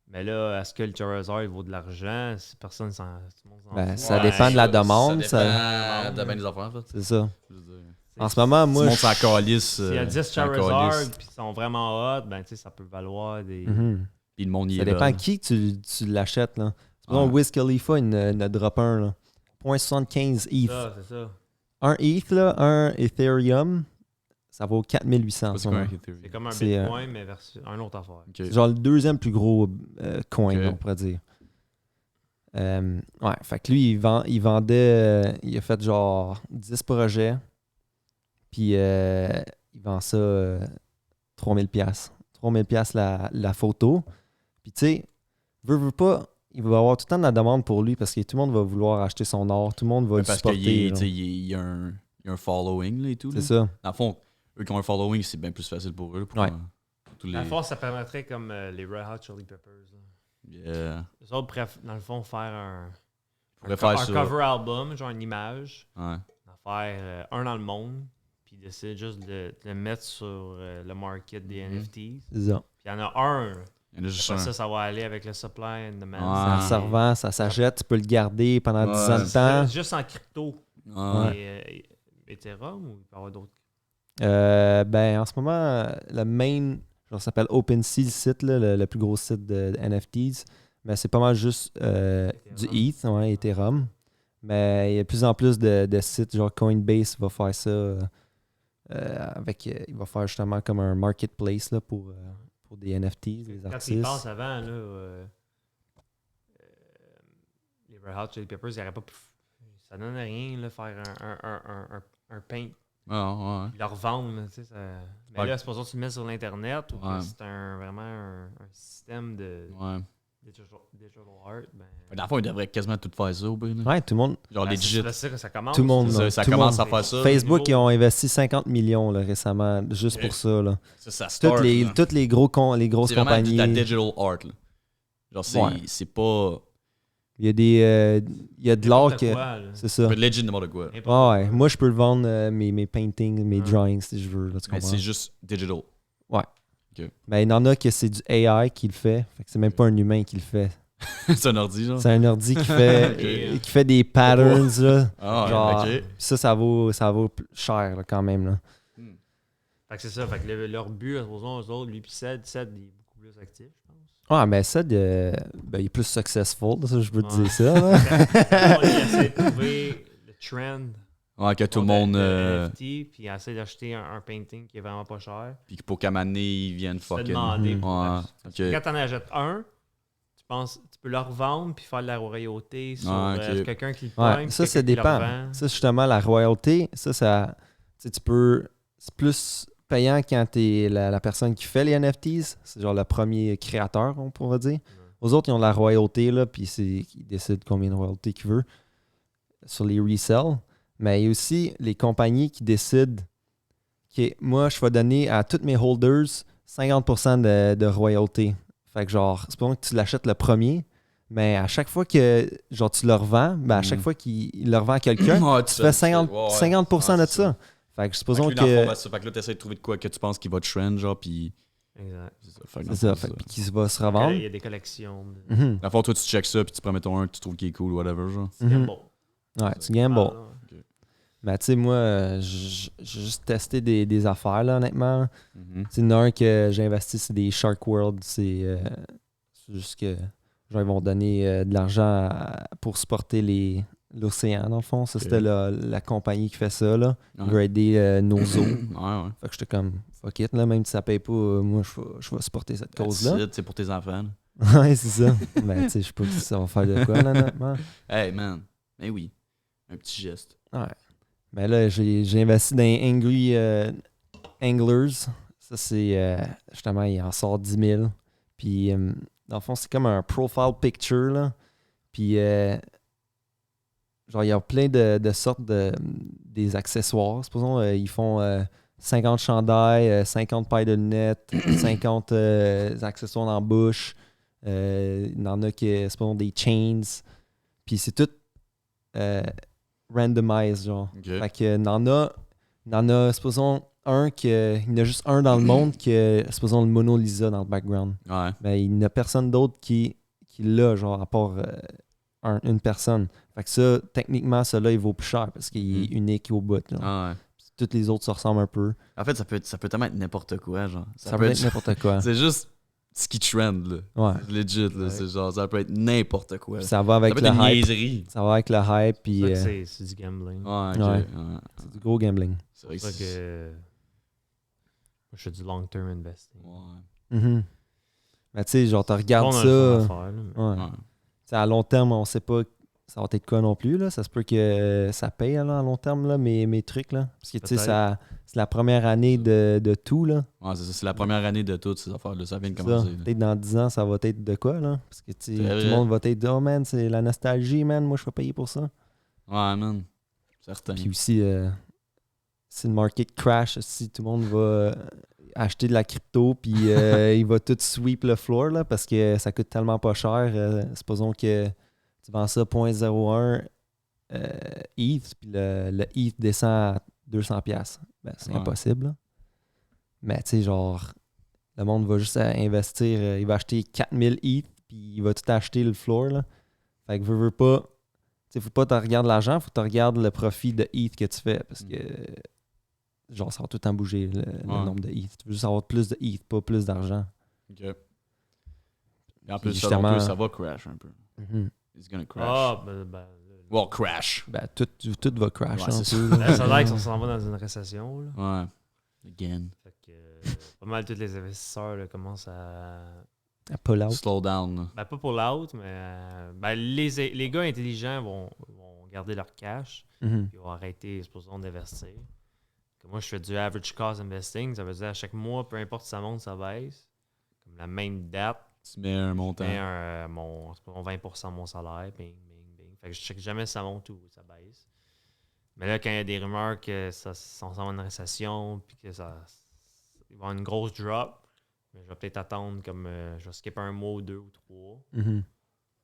Mais là, est-ce que le Charizard il vaut de l'argent? Si personne s'en. Tout le monde s'en Ben, fout. ça dépend de la demande. Ça Ça, dépend de bien des affaires, en fait. c'est ça. Je veux dire. En ce moment, Tout le moi. monde s'en calisse. S'il y a 10 s'en Charizard calisse. puis ils sont vraiment hot, ben tu sais, ça peut valoir des. Mhm. Puis le monde y Ça est dépend là. à qui tu l'achètes. Là. Supposons Ouais. Wiz Khalifa, il ne drop un. Là. 0.75 ETH. Ça, c'est ça. Un ETH, là, un Ethereum, ça vaut 4800. C'est quoi un ça. Ethereum? C'est comme un C'est, Bitcoin, mais versus un autre affaire. Ok. C'est genre le deuxième plus gros coin, Ok. on pourrait dire. Ouais, fait que lui, il vendait, il a fait genre 10 projets, puis il vend ça 3000$. 3000$ la photo. Puis tu sais, veut pas, il va avoir tout le temps de la demande pour lui parce que tout le monde va vouloir acheter son art, tout le monde va le Parce supporter. qu'il genre. il y a un following là, et tout. C'est là. ça. Dans le fond, eux qui ont un following, c'est bien plus facile pour eux. Pour, Ouais. pour tous les... Dans le fond, ça permettrait comme les Red Hot Chili Peppers. Là. Yeah. Les autres pourraient, dans le fond, faire un faire un ça. cover album, genre une image, Ouais. en faire un dans le monde, puis d'essayer juste de le mettre sur le market des Mhm. NFTs. C'est ça. Puis il y en a un. Il y en a juste Après un. ça va aller avec le supply and demand. Ouais. Ça se revend, ça s'achète, tu peux le garder pendant 10 ans de C'est temps. juste en crypto. Ouais. Et, Ethereum ou il peut y avoir d'autres? Ben, en ce moment, le main, genre, ça s'appelle OpenSea, le site, là, le plus gros site de NFTs. Mais c'est pas mal juste du ETH, ouais, Ethereum. Mais il y a de plus en plus de sites, genre Coinbase va faire ça il va faire justement comme un marketplace là, pour des NFTs, des Quand tu y artistes. penses avant, là, les Red Hot Chili Peppers, il aurait pas pu. Ça donne rien, là, faire un paint. Ah, ouais. Ils le revendent. Là, tu sais, mais Ouais. là, supposons que tu le mets sur l'Internet ou que Ouais. c'est vraiment un système de Ouais. digital art. Ben, Dans le fond, ils devraient quasiment tout faire ça, ben, là. Ouais, tout le monde. Genre ben, legit. c'est ça que ça commence. Tout le monde, là. là. Ça tout le commence monde. à faire ça. Facebook, niveau- ils ont investi 50 millions là, récemment, juste Ok. pour ça. Là. Ça start. Toutes les, là. toutes les grosses C'est vraiment compagnies. de la digital art, là. Genre, Ouais. c'est pas... Il y a il y a de l'art N'importe que. quoi, là. C'est Ça ça. peut être legit n'importe quoi. N'importe Ouais, quoi. ouais. Moi, je peux le vendre, mes paintings, mes Ouais. drawings, si je veux. Là, tu Mais comprends? c'est juste digital. Mais il y en a que c'est du AI qui le fait. Fait que c'est même pas un humain qui le fait. C'est un ordi, genre. C'est un ordi qui fait, Ok. qui fait des patterns. Là. Ah, ouais, Genre, ok. ça vaut cher là, quand même. Là. Fait que c'est ça. Fait que leur but, supposons, eux autres, lui puis Ced il est beaucoup plus actif, je pense. Ouais, mais ça, il est plus successful, ça, je peux te Ouais. dire ça. Là. Il essaie de trouver le trend. Ouais, que tout le monde... NFT, puis il essaie d'acheter un painting qui est vraiment pas cher. Puis pour qu'à un moment donné, ils viennent Se fucking... demander. Mhm. pour Ouais, acheter. ok. Quand t'en achètes un, tu peux le revendre puis faire de la royauté sur ok. quelqu'un qui le Ouais, pogne. ça, puis ça quelqu'un qui le dépend. revend. Ça, justement, la royauté, tu sais, tu peux. C'est plus payant quand t'es la personne qui fait les NFTs. C'est genre le premier créateur, on pourrait dire. Aux autres, ils ont la royauté, là, puis ils décident combien de royauté qu'ils veulent sur les resell. Mais il y a aussi les compagnies qui décident que moi, je vais donner à tous mes holders 50% de royauté. Fait que genre, c'est pas que tu l'achètes le premier, mais à chaque fois que genre tu le revends, ben à chaque fois qu'il le revend à quelqu'un, Ouais, tu fais 50%, ouais, ouais. 50% Ouais, de ça. Fait que supposons Fait que, lui, dans le fond, que. ben, ça. Fait que là, t'essaies de trouver de quoi que tu penses qu'il va trend, genre, puis... Exact. C'est ça. Fait que C'est dans ça, le fond, fait que qu'il va se revendre. Il y a des collections. De... Mhm. Dans le fond, toi, tu checks ça, puis tu prends, mettons, un que tu trouves qui est cool, whatever, genre. C'est Mhm. bon. Ouais, tu gambles. Ah, là. Mais tu sais, moi, j'ai juste testé des affaires, là, honnêtement. Mhm. Tu sais, il y en a un que j'ai investi, c'est des Shark World. C'est juste que, genre, ils vont donner de l'argent pour supporter l'océan, dans le fond. Ça, Ok. c'était la compagnie qui fait ça, là. Ils Ouais. veulent aider nos eaux. Ouais, ouais. Fait que j'étais comme, fuck it, là, même si ça paye pas, moi, je vais supporter cette cause-là. C'est pour tes enfants, là. Ouais, c'est ça. Mais tu sais, je sais pas si ça va faire de quoi, là, honnêtement. Hey, man. Mais oui. Un petit geste. Ouais. Mais là, j'ai investi dans Angry Anglers. Ça, c'est justement, il en sort 10 000. Puis, dans le fond, c'est comme un profile picture, là. Puis, genre, il y a plein de sortes des accessoires. Supposons, ils font 50 chandails, 50 paires de lunettes, 50 accessoires dans la bouche. Il y en a qui, supposons, des chains. Puis, c'est tout randomized, genre. Ok. Fait que il en a, supposons, il y en a juste un dans le monde que, supposons, le Mona Lisa dans le background. Ouais. Mais il n'y a personne d'autre qui l'a, genre, à part une personne. Fait que ça, techniquement, celui-là, il vaut plus cher parce qu'il est unique au bout. Là. Ah, ouais. Toutes les autres se ressemblent un peu. En fait, ça peut tellement être n'importe quoi, genre. Ça peut être n'importe quoi. C'est juste ce qui trend, là. Ouais. C'est legit, là. Ouais. C'est genre, ça peut être n'importe quoi. Puis Ça ça va avec peut le être une hype. niaiserie. Ça va avec le hype, puis C'est ça que c'est du gambling. Ouais, ok. Ouais. Ouais. c'est du gros gambling. C'est vrai C'est que ça que. Moi, je fais du long-term investing. Ouais. Mhm. Mais tu sais, genre, tu regardes On a ça. le fun à faire, là, mais- Ouais. Ouais. T'sais, à long terme, on sait pas ça va être quoi non plus. Là. Ça se peut que ça paye là, à long terme, là, mes trucs. Là. Parce que tu sais, Peut-être. c'est la première année de tout. Là. Ouais, c'est ça. C'est la première année de toutes ces affaires-là. Ça vient de Ça. commencer. là. Peut-être dans 10 ans, ça va être de quoi. Là. Parce que tu sais, C'est tout vrai. le monde va être oh man, c'est la nostalgie, man. Moi, je vais payer pour ça. Ouais, man. Certain. Puis aussi, si le market crash, si tout le monde va acheter de la crypto, puis il va tout sweep le floor là, parce que ça coûte tellement pas cher. Supposons que tu vends ça 0.01 ETH, puis le ETH descend à 200$. Ben, c'est Ouais. impossible. Là. Mais tu sais, genre, le monde va juste investir, il va acheter 4000 ETH, puis il va tout acheter le floor. Là. Fait que veut pas, sais, faut pas que tu regardes l'argent, faut que tu regardes le profit de ETH que tu fais. Parce que, genre, ça va tout le temps bouger, le nombre de ETH. Tu veux juste avoir plus de ETH, pas plus d'argent. OK. Et en plus, justement- ça va crash un peu. It's gonna crash. Ah, Well, crash. Ben, tout va crash. Ouais, un c'est peu, là. ça a l'air qu'on s'en va dans une récession. Là. Ouais. Again. Fait que, pas mal tous les investisseurs là, commencent à. À pull out. Slow down. Là. Ben, pas pour l'out, mais les gars intelligents vont garder leur cash. Mhm. Puis ils vont arrêter, supposons, d'investir. Que moi, je fais du average cost investing. Ça veut dire à chaque mois, peu importe si ça monte, ça baisse. Comme la même date, Tu mets un je montant. mets supposons 20% de mon salaire. Bing, bing, bing. Fait que je check jamais si ça monte ou ça baisse. Mais là, quand il y a des rumeurs que ça s'en va une récession, puis que ça il va y avoir une grosse drop, mais je vais peut-être attendre comme je vais skipper un mois ou 2 ou 3. Mhm.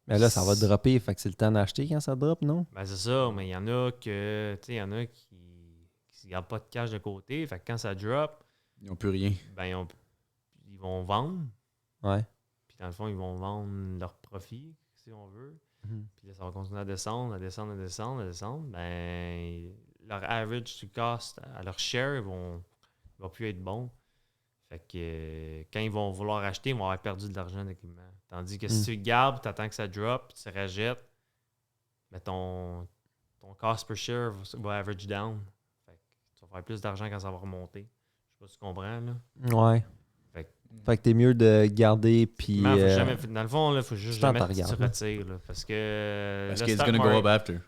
Mais là, ça va dropper, fait que c'est le temps d'acheter quand ça drop, non? Ben c'est ça, mais il y en a que tu sais, il y en a qui gardent pas de cash de côté. Fait que quand ça drop, Ils n'ont plus rien. ben ils vont vendre. Ouais. Puis dans le fond, ils vont vendre leur profit, si on veut. Mhm. Puis là, ça va continuer à descendre, à descendre, à descendre, à descendre. Ben, leur average to cost à leur share, il va plus être bon. Fait que quand ils vont vouloir acheter, ils vont avoir perdu de l'argent d'équipement. Tandis que si tu le gardes, tu attends que ça drop, puis tu rajettes, ben ton cost per share va average down. Fait que tu vas faire plus d'argent quand ça va remonter. Je sais pas si tu comprends, là. Ouais. Fait Fait que t'es mieux de garder, puis... Faut jamais, dans le fond, il faut juste temps jamais t'en que tu te regardes, là. retires. Là, parce que Parce le que it's stock gonna go up after.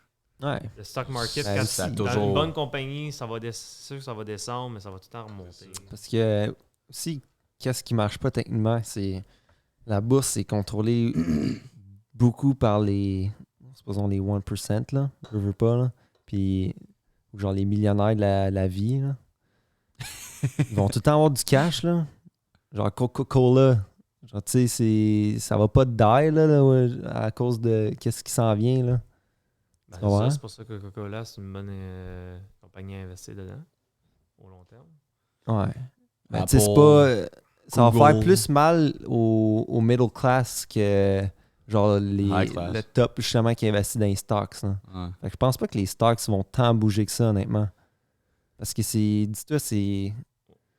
Ouais. le stock market, Ben, quand aussi. dans Toujours- une bonne compagnie, c'est sûr que ça va descendre, mais ça va tout le temps remonter. Parce que aussi, qu'est-ce qui marche pas techniquement, c'est... La bourse est contrôlée beaucoup par les... Supposons les 1%, là. Je veux pas, là. Puis, genre les millionnaires de la vie, là. Ils vont tout le temps avoir du cash, là. Genre Coca-Cola. Genre, tu sais, ça va pas de die, là, ouais, à cause de qu'est-ce qui s'en vient, là. Ben, Tu comprends? c'est pour ça que Coca-Cola, c'est une bonne compagnie à investir dedans, au long terme. Ouais. Ben, Ah, tu sais, c'est pour pas... Ça va Google. faire plus mal au middle class que genre High class. le top, justement, qui investit dans les stocks, là. Ouais. Fait que je pense pas que les stocks vont tant bouger que ça, honnêtement. Parce que c'est... Dis-toi, c'est...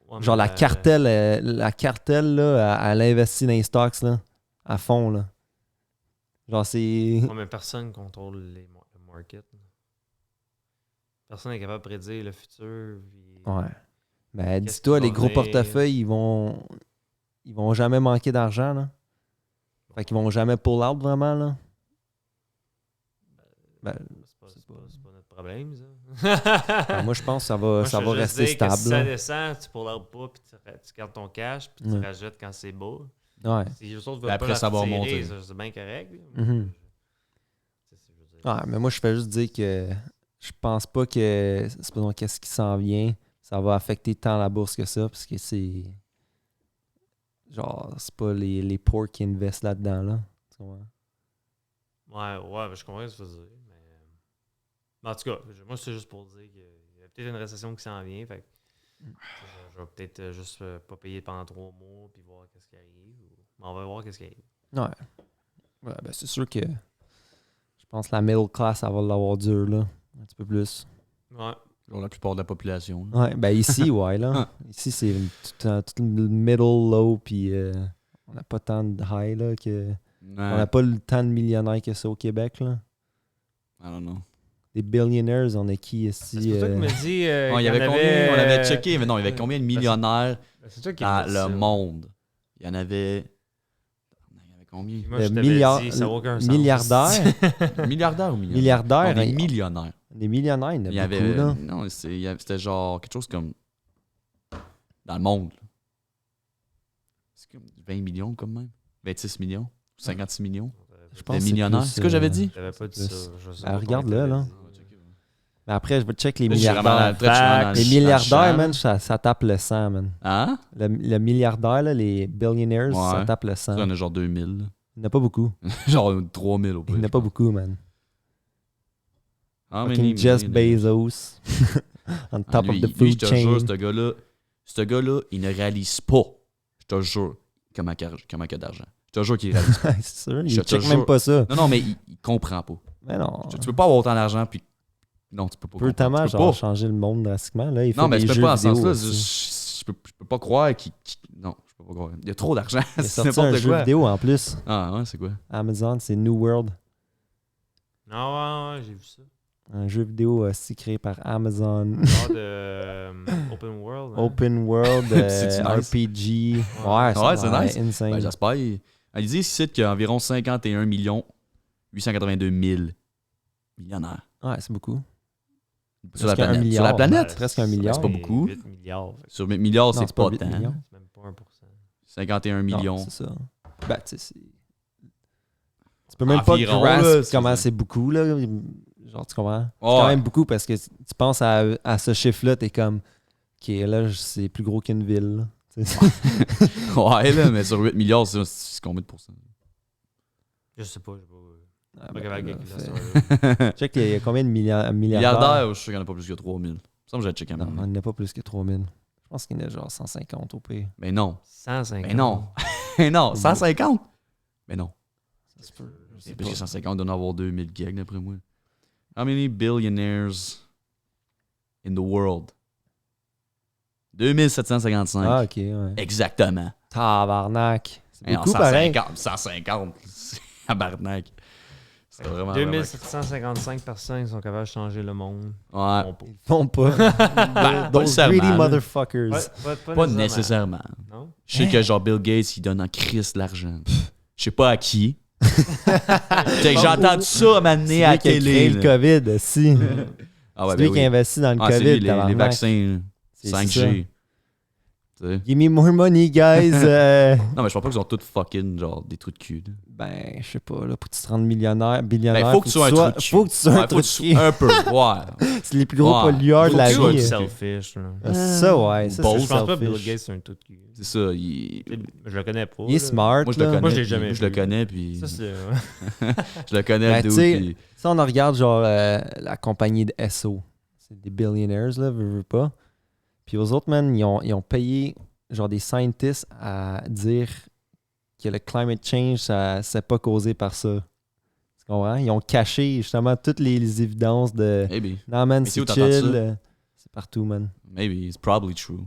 Ouais, Genre mais, la cartelle, là, elle investit dans les stocks, là, à fond, là. Genre, c'est... ouais, mais personne ne contrôle le market. Là. Personne n'est capable de prédire le futur. Puis... Ouais. Mais Qu'est-ce dis-toi, qui les va gros venir? portefeuilles, ils vont jamais manquer d'argent, là. Fait qu'ils vont jamais pull out, vraiment, là. Ben, c'est pas notre problème, ça. ben, moi, je pense que ça Moi, va, je ça veux va juste rester dire que stable, si ça là. descend, tu pourras pas, puis tu gardes ton cash, puis tu Ouais. rajoutes quand c'est beau. Ouais. Si les autres Puis veulent après, pas la ça va retirer, remonter. c'est bien correct. Mhm. Je veux dire. Ouais, mais moi, je fais juste dire que je pense pas que, c'est pas qu'est-ce qui s'en vient, ça va affecter tant la bourse que ça, parce que c'est... Genre, c'est pas les pauvres qui investissent là-dedans, là. Tu comprends? Ouais, je comprends ce que tu veux dire. Mais en tout cas, moi, c'est juste pour dire qu'il y a peut-être une récession qui s'en vient. Fait que, je vais peut-être juste pas payer pendant 3 mois puis voir qu'est-ce qui arrive. Mais on va voir qu'est-ce qui arrive. Ouais, ben c'est sûr que je pense que la middle class, ça va l'avoir dur, là. Un petit peu plus. Ouais. Pour la plupart de la population. là. Ouais, ben ici, ouais, là. Ici, c'est tout le middle, low, puis on n'a pas tant de high, là, que... On n'a pas le tant de millionnaires que ça au Québec, là. I don't know. Des billionaires, on est qui ici? C'est pour ça que tu me dis. Non, il y avait combien? On avait checké, mais non, il y avait combien de millionnaires C'est toi qui dans me dis le ça. monde? Il y en avait... Il y avait combien? Moi, je t'avais milliard- dit, ça n'a aucun sens. milliardaires. Milliardaires ou millionnaires? Milliardaires. Non, des hein, millionnaires. Des millionnaires, il Il y y en a beaucoup, avait... là. Non, c'était genre quelque chose comme... Dans le monde. là. C'est comme 20 millions, comme même. 26 millions. 56 millions. Je pense Des que c'est millionnaires. plus, C'est ce que j'avais dit? T'avais pas dit plus. ça. Je sais Ben, pas regarde-le, comment là. t'avais dit. Mais après, je vais check les Là, je suis vraiment milliardaires. très dans Les le milliardaires, champ. man, ça tape le sang, man. Hein? Le milliardaire, là, les billionaires, ça Ouais. tape le Ça, sang. il y en a genre 2000. là. Il n'y en a pas beaucoup. Genre 3000 au Il plus. n'y en a pas beaucoup, man. Ah, mais Fucking Jeff Bezos. On top of the food je te chain. jure, ce gars-là, il ne réalise pas, je te jure, comment il a d'argent. Je te jure qu'il réalise pas. C'est sûr, Je il te check jure. même pas ça. Non, mais il comprend pas. Mais non. Tu peux pas avoir autant d'argent, puis... Non, tu peux pas. Tu peux tellement tu peux genre pas. changer le monde drastiquement. Là, il fait Non, mais des tu peux jeux pas dans ce vidéo sens-là. aussi. Je peux pas croire qu'il... Non, je peux pas croire. Il y a trop d'argent. Il a C'est sorti un n'importe jeu quoi. vidéo en plus. Ah, ouais, c'est quoi? Amazon, c'est New World. Ah ouais, j'ai vu ça. Un jeu vidéo aussi créé par Amazon. Genre de Open World. hein. Open World, C'est-tu nice? RPG. Ouais, ça c'est a nice. l'air insane. Ben, j'espère. Il dit ici qu'il y a environ 51 882 000 millionnaires. Ouais, c'est beaucoup. Sur la Presque un planète. milliard. Sur la planète? Presque un milliard. C'est pas beaucoup. 8 milliards. Sur 8 milliards, Non, c'est pas 8 tant. millions. C'est même pas 1%. 51 millions. Non, c'est ça. Ben, tu sais, c'est... Tu peux même Environ, pas là, grasp c'est comment ça. c'est beaucoup, là. Genre, tu comprends? C'est Ouais. quand même beaucoup parce que tu penses à ce chiffre-là, t'es comme... OK, là, c'est plus gros qu'une ville, là. Tu sais, Ouais, là, mais sur 8 milliards, c'est combien de pourcents? Je sais pas, Ah, pas ben, capable de là, calculer ça. Check, il y a combien de milliardaires? Milliardaire, je suis sûr qu'il n'y en a pas plus que 3000. Ça me semble que j'ai checké un Non, moment. il n'y en a pas plus que 3000. Je pense qu'il y en a genre 150 au pire. Mais non. 150. Mais non. Mais non. 150? Mais non. Ça se peut. Je sais C'est plus que pas. 150, il doit en avoir 2000 gigs d'après moi. How many billionaires in the world? 2755. Ah, OK, ouais. Exactement. Tabarnak. C'est Mais non, beaucoup, pareil. 150. C'est tabarnak. C'est vraiment... 2755 personnes sont capables de changer le monde. Ouais. Bon, pas. Ils font pas. pas Those nécessairement, greedy là. motherfuckers. Pas nécessairement. Non? Je sais que genre Bill Gates, il donne en crise de l'argent. Je sais pas à qui. Fait que j'ai entendu ça m'amener à la C'est lui qui a créé télé. le là. COVID, si. Ah ouais, C'est ben lui qui a oui. investi dans le Ah, c'est COVID. lui, les tabarnak. vaccins C'est 5G. Tu sais. Give me more money, guys. Non, mais je pense pas qu'ils ont tous fucking genre des trous de cul. Là. Ben, je sais pas, là, pour que tu te rendes billionnaire, Ben, faut que tu sois un trou de cul. Faut que tu sois Ouais, un faut trou que de tu cul. sois un peu. Ouais. C'est les plus gros Ouais. pollueurs de Faut la que tu sois vie. selfish. Là. Ça, ouais. Ça, Bold. c'est Je pense pas que Bill selfish. Gates c'est un tout de cul. C'est ça. Il... Je le connais pas. Il est là. smart, Moi, je le là. connais. Moi, je l'ai puis- jamais Je le vu. connais, puis. Ça, c'est... Je le connais, Ben, le tu dude, sais, puis- Si on en regarde, genre, la compagnie de SO, c'est des billionaires, là, veux pas. Puis aux autres, man, ils ont payé, genre, des scientists à dire que le climate change, ça c'est pas causé par ça. Tu comprends? Ils ont caché, justement, toutes les évidences de... Maybe. Non, man, Mais c'est c'est où t'entends chill. ça? C'est partout, man. Maybe. It's probably true.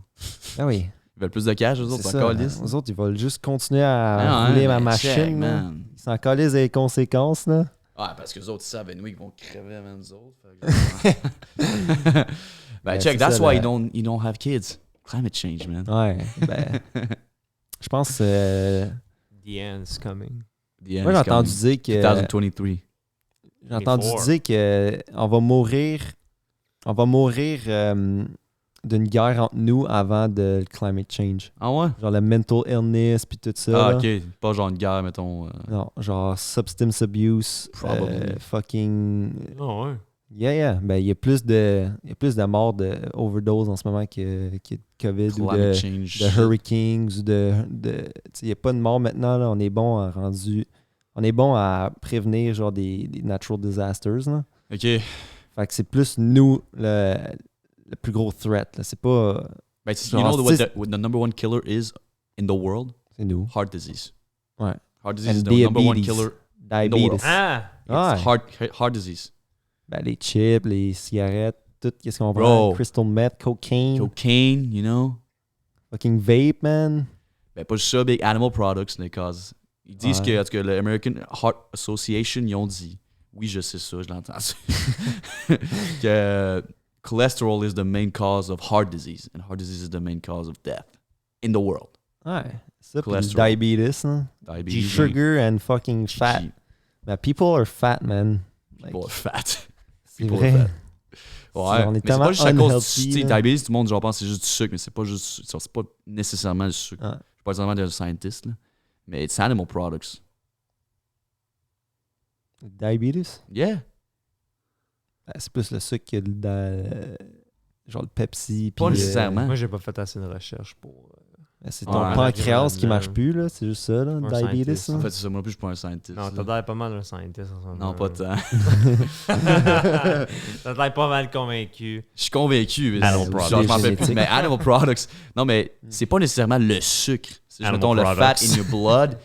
Ah oui, Ils veulent plus de cash, eux autres, c'est encore ça. lisse. Eux autres, ils veulent juste continuer à Ah, rouler ouais, ma mais machine. check, là. man. Ils s'en calissent des conséquences, là. Ouais, parce que les autres, ils savent, nous, ils vont crever avant nous autres. Fait que- ben, Ben, check, c'est that's ça, why la- you don't have kids. Climate change, man. Ouais, ben... Je pense... The end's coming. The end Moi, is j'ai entendu coming. dire que... 2023. J'ai entendu 24. dire que on va mourir d'une guerre entre nous avant de le climate change. Ah ouais? Genre le mental illness puis tout ça. Ah, là. ok. Pas genre une guerre, mettons. Non, genre substance abuse, Probably. fucking... Ah ouais. Yeah. Ben, il y a plus de morts de overdose en ce moment que de COVID ou Climate change. de hurricanes ou de tu sais, il n'y a pas de mort maintenant. Là. On est bon à prévenir genre des natural disasters. Là. Ok. Fait que c'est plus nous le plus gros threat. Là. C'est pas... Ben, you Genre, know what the number one killer is in the world? C'est nous. Heart disease. Ouais. Heart disease And is the number one diabetes. killer. Diabetes. Ah! It's Ouais. heart disease. Ben, les chips, les cigarettes, tout qu'est-ce qu'on Bro. prend. Crystal meth, cocaine, Cocaine, you know? fucking vape, man. Ben, pas juste ça, big animal products, les causes. Ils disent Ouais. que, en tout cas, l'American Heart Association, ils ont dit, oui, je sais ça, je l'entends ça, que cholesterol is the main cause of heart disease, and heart disease is the main cause of death in the world. Ouais. Ça, puis le Cholesterol. diabetes, hein. Diabetes. Sugar and fucking fat. Ben, people are fat, man. Like, People are fat. c'est people vrai. are fat. Ouais, On est mais c'est tellement pas juste à cause unhealthy, du tu sais, là. diabetes, tout le monde genre pense que c'est juste du sucre, mais c'est pas juste c'est pas nécessairement du sucre. Ouais. Je suis pas nécessairement un scientist, là. Mais it's animal products. Diabetes? Yeah. Ben, c'est plus le sucre que genre le Pepsi. Pas puis, nécessairement. Moi, j'ai pas fait assez de recherche pour... ben, c'est ton Ouais. pancréas qui marche plus, là. C'est juste ça, là. Un Diabetes. scientist. là. En fait, c'est ça, moi non plus, je suis pas un scientist. Non, t'as là. l'air pas mal d'un scientist en ce moment. Non, pas tant. T'as l'air pas mal convaincu. Je suis convaincu. Mais Animal je- products. je m'en fais plus. Génétique. Mais animal products, non, mais c'est pas nécésairement le sucre. C'est juste, Animal mettons, le fat products. in your blood,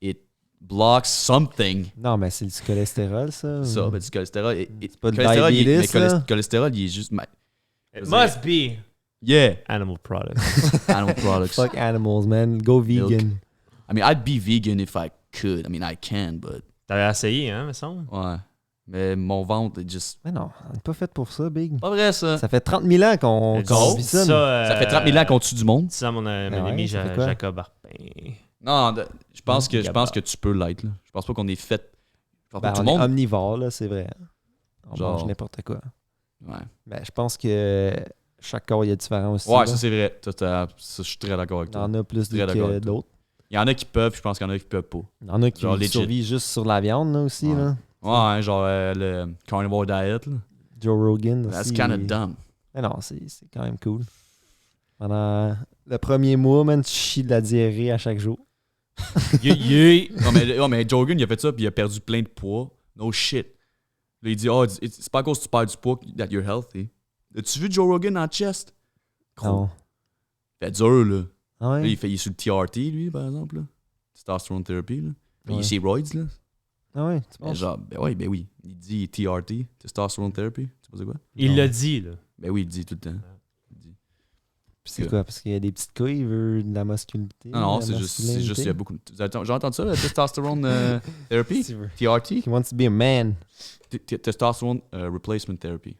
it blocks something. Non, mais c'est du cholestérol, ça. Ça, ben, du cholestérol. C'est pas du Cholestérol, diabetes, là. cholestérol, il est juste. It must be Yeah. animal products. Animal products. Fuck animals, man. Go vegan. I mean, I'd be vegan if I could. I mean, I can, but. T'avais essayé, hein, me semble? Ouais. Mais mon ventre est juste. Mais non, on n'est pas fait pour ça, Big. Pas vrai, ça. Ça fait 30 000 ans qu'on vit ça. Ça fait 30 000 ans qu'on tue du monde. Ça, mon ouais, ami ça fait quoi? Jacob Arpin. Non, je pense que tu peux l'être. Là. Je pense pas qu'on est fait. Je pense pas Ben, que tout on le est monde. omnivore, là, c'est vrai. On Genre- mange n'importe quoi. Ouais, Ben, je pense que chaque corps il est différent aussi. ouais là. ça c'est vrai. Ça, je suis très d'accord avec Il y toi. en a plus Très d'accord que avec toi. d'autres. Il y en a qui peuvent, puis je pense qu'il y en a qui peuvent pas. Il y en a qui Genre legit. survivent juste sur la viande là, aussi. Ouais. Là. Ouais, genre le carnivore diet. Là. Joe Rogan That's aussi. kind of dumb. Mais non, c'est quand même cool. Pendant le premier mois, man, tu chies de la diarrhée à chaque jour. Ouais, mais Joe Rogan, il a fait ça, puis il a perdu plein de poids. No shit. Là, il dit, oh, c'est pas à cause que tu perds du poids that you're healthy. As-tu vu Joe Rogan en chest? Non. Il fait dur, là. Ah Là, ouais? il est sur le TRT, lui, par exemple. Là. Testosterone therapy. Là. Il Ouais. est ses roids, là. Ah ouais, tu Ben, penses? genre, ben oui. Il dit TRT, testosterone therapy. Tu sais pas c'est quoi? Il l'a dit, là. Ben oui, il dit tout le temps. Il dit. Puis c'est quoi? Parce qu'il y a des petites couilles, il veut de la masculinité. Non, de la c'est juste, il y a masculinité? beaucoup. J'ai entendu ça, la testosterone therapy? Tu veux. TRT? He wants to be a man. Testosterone replacement therapy.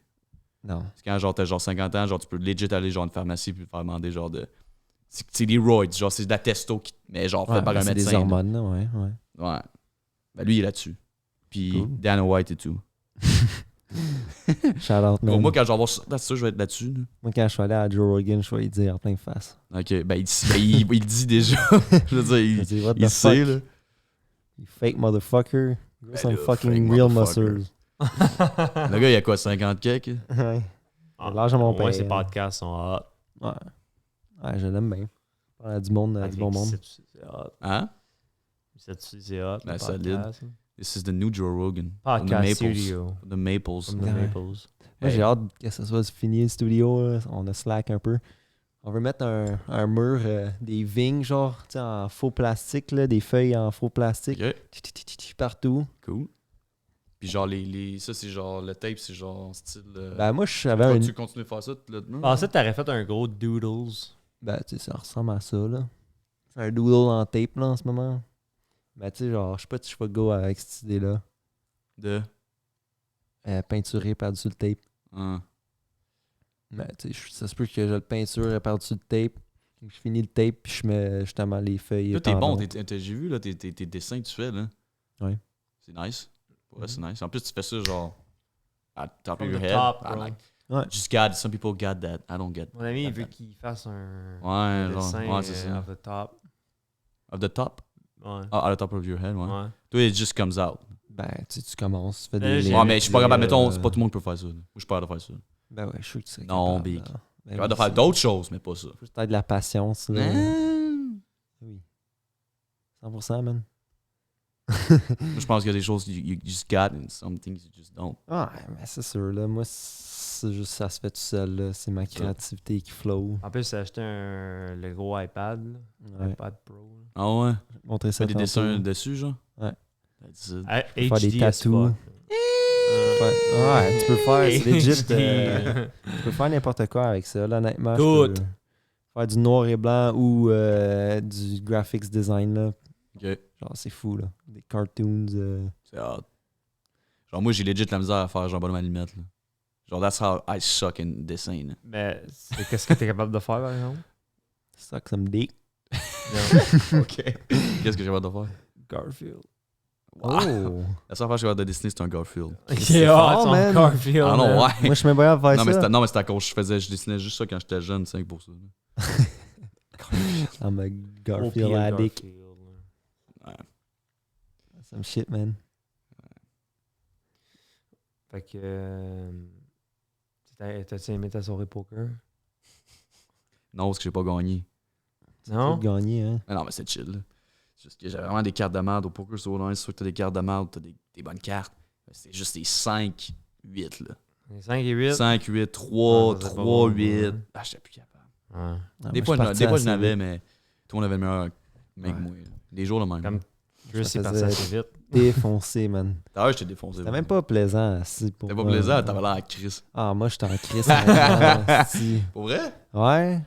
Non. C'est quand genre t'as genre 50 ans, genre tu peux legit aller genre à une pharmacie puis faire demander genre de. C'est des roids, genre c'est de la testo qui. Mais genre fait Ouais, par ben, un c'est médecin. des hormones, là, ouais. Là. Ouais. Ben lui il est là-dessus. Puis Cool. Dana White et tout. Shout out, man. Pour moi, quand je vais avoir ça, je vais être là-dessus. Là. Moi, quand je suis allé à Joe Rogan, je vais lui dire en plein face. Ok, ben il dit déjà. Je veux dire, Je vais dire, what il the fuck? sait là. You fake motherfucker. Grow Ben some là, fucking fake real motherfucker. muscles. Le gars il a quoi, 50 kek? Ouais. Ah, L'âge de mon au moins, père. ses podcasts sont hot. Ouais. Ouais, je l'aime bien. Parler du monde, du bon monde. C'est hot. Hein? C'est hot. Ben, le solide. podcast, hein. This is the new Joe Rogan. From the Podcast Maples. studio. The Maples. From the Ouais. Maples. Moi, j'ai hâte que ce soit fini le studio. Là. On a slack un peu. On veut mettre un mur, des vignes, genre, tu sais, en faux plastique, là, des feuilles en faux plastique. Ok, Partout. cool. Puis genre ça c'est genre le tape c'est genre style. Ben, moi, je savais un. Tu continues de faire ça le mur? Ah, ça, t'aurais fait un gros doodles. Ben, tu sais, ça ressemble à ça, là. C'est un doodle en tape, là, en ce moment. Ben, tu sais, genre, je sais pas si je vais go avec cette idée-là. De. Peinturé par-dessus le tape. Hein. Ben, tu sais, ça se peut que je le peinture par-dessus le tape. Je finis le tape, puis je mets justement les feuilles. Là, t'es bon, tendons. j'ai vu là, tes dessins que tu fais là. Ouais. C'est nice. Ouais, c'est nice. En plus, tu fais ça genre at top of From your the head. top, I bro. like. Ouais. Just got some people got that. I don't get. Mon ami, il that. veut qu'il fasse un Ouais, genre, dessin ouais, c'est ça. off the top. Of the top? Ouais. Ah, at the top of your head, ouais. Ouais. Toi, it just comes out. Ben, tu sais, tu commences, tu fais Ben, des j'ai- lignes, Ouais, mais je suis pas capable, mettons, euh, c'est pas tout le monde qui peut faire ça. Là. Moi, je suis pas capable de faire ça. Ben ouais, je suis sûr que tu serais Non, capable, Big. là. Ben Je suis capable de oui, faire c'est- d'autres choses, mais pas ça. Faut juste être de la patience, là. Hein? Oui. 100%, man. Moi, je pense qu'il y a des choses you just got and some things you just don't. Ah, mais c'est sûr, là. Moi, c'est juste ça se fait tout seul, là. C'est ma créativité qui flow. En plus, j'ai acheté le gros iPad. Là. Ouais. iPad Pro. là. Ah ouais? Je vais montrer Tu ça fais des tantôt. dessins dessus, genre? Ouais. That's it. Ah, peux faire des HD as tattoos. fuck. Ouais, tu peux faire, c'est legit. HD. Tu peux faire n'importe quoi avec ça, là, honnêtement. Tout. Je peux faire du noir et blanc ou du graphics design, là. Ok. Genre, c'est fou, là. Des cartoons. C'est hot. Genre, moi, j'ai legit la misère à faire genre bonhomme à limite, là. Genre, that's how I suck in dessin, là. Mais qu'est-ce que t'es capable de faire, par exemple? Suck some dick. Ok. Qu'est-ce que j'ai capable de faire? Garfield. Wow. Oh! La seule affaire que j'ai capable de dessiner, c'est un Garfield. C'est fort, hot, man. son Garfield. Ah non, man. ouais. Moi, je suis même pas capable de Non, faire ça. non, mais c'était à cause je dessinais juste ça quand j'étais jeune, 5 pour ça. là. I'm a Au Garfield pire, addict. Garfield, là. Ouais. Some shit, man. Fait que. T'as-tu aimé ta soirée poker? Non, parce que j'ai pas gagné. Non? Tu peux gagner, hein? Mais non, mais c'est chill, là. C'est juste que j'avais vraiment des cartes de merde au poker, c'est nice. Soit que t'as des cartes de merde, t'as des bonnes cartes. C'est juste des 5, 8, là. 5 et 8? 5, 8, 3, Ah, ça, c'est pas 3, bon, 8. ouais. Ah, j'étais plus capable. Ouais. Ah, Des moi, fois, je suis parti je assez n'avais, vite. mais tout le monde avait le meilleur mec que Ouais. moi. Des jours le même. Comme Chris, c'est passé assez vite. défoncer, man. D'ailleurs, je t'ai défoncé. C'était même pas plaisant. C'était pas plaisant, t'avais l'air à Chris. Ah, moi, j'étais en crise. Si. Pour vrai? Ouais.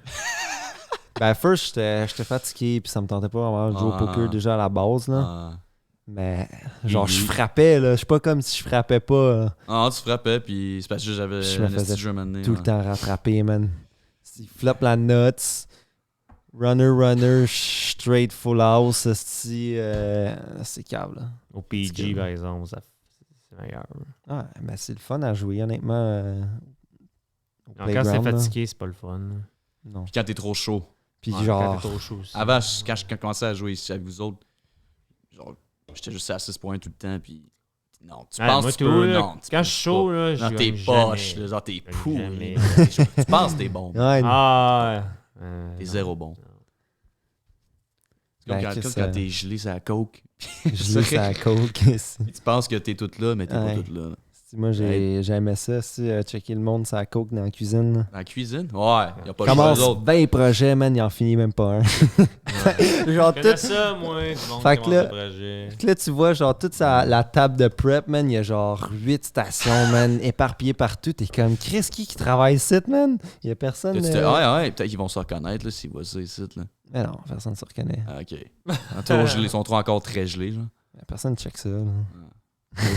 Ben, first, j'étais fatigué, puis ça me tentait pas vraiment de jouer au poker déjà à la base, là. Ah. Mais, genre, je frappais, là. Je suis pas comme si je frappais pas, là. Ah, tu frappais, puis c'est parce que j'avais Je me un faisais petit jeu maintenant. tout le temps rattraper, man. Il floppe la nuts. Runner, straight full house, c'est câble, là. Au PG, par exemple, c'est meilleur. Ah, mais c'est le fun à jouer, honnêtement. Au Quand playground, c'est là. fatigué, c'est pas le fun. Non. Puis quand t'es trop chaud. Puis Ouais, genre... quand t'es trop chaud aussi. Avant, quand je commençais à jouer ici avec vous autres, genre, j'étais juste à 6 points tout le temps, puis non, tu penses moi, que tu peux, non. Quand je suis chaud, là, je Dans tes poches, là, genre t'es pourri. Tu penses que t'es bon. Ouais, Ah, T'es zéro bon. C'est Ben, comme Chris, quand t'es gelé sur la coke. je laisse à la coke. Puis tu penses que t'es tout là, mais t'es Ouais. pas tout là. Moi, j'aimais ça, checker le monde sur la coke dans la cuisine. Là. Dans la cuisine? Ouais, y a pas de Commence chose d'autre. 20 projets, man, il en finit même pas un. Genre Je connais tout... ça, moi. Tout le monde Fait que commence là- le projet. Fait que là, tu vois, genre, toute la table de prep, man, il y a genre 8 stations, man, éparpillées partout. T'es comme, Chris, qui travaille ici, man? Il y a personne... Ouais, peut-être qu'ils vont se reconnaître là, s'ils voient ça ici. Là. Mais non, personne se reconnaît. Ah, ok. Trop gelés, ils sont trop encore très gelés. Genre. Personne check ça, là.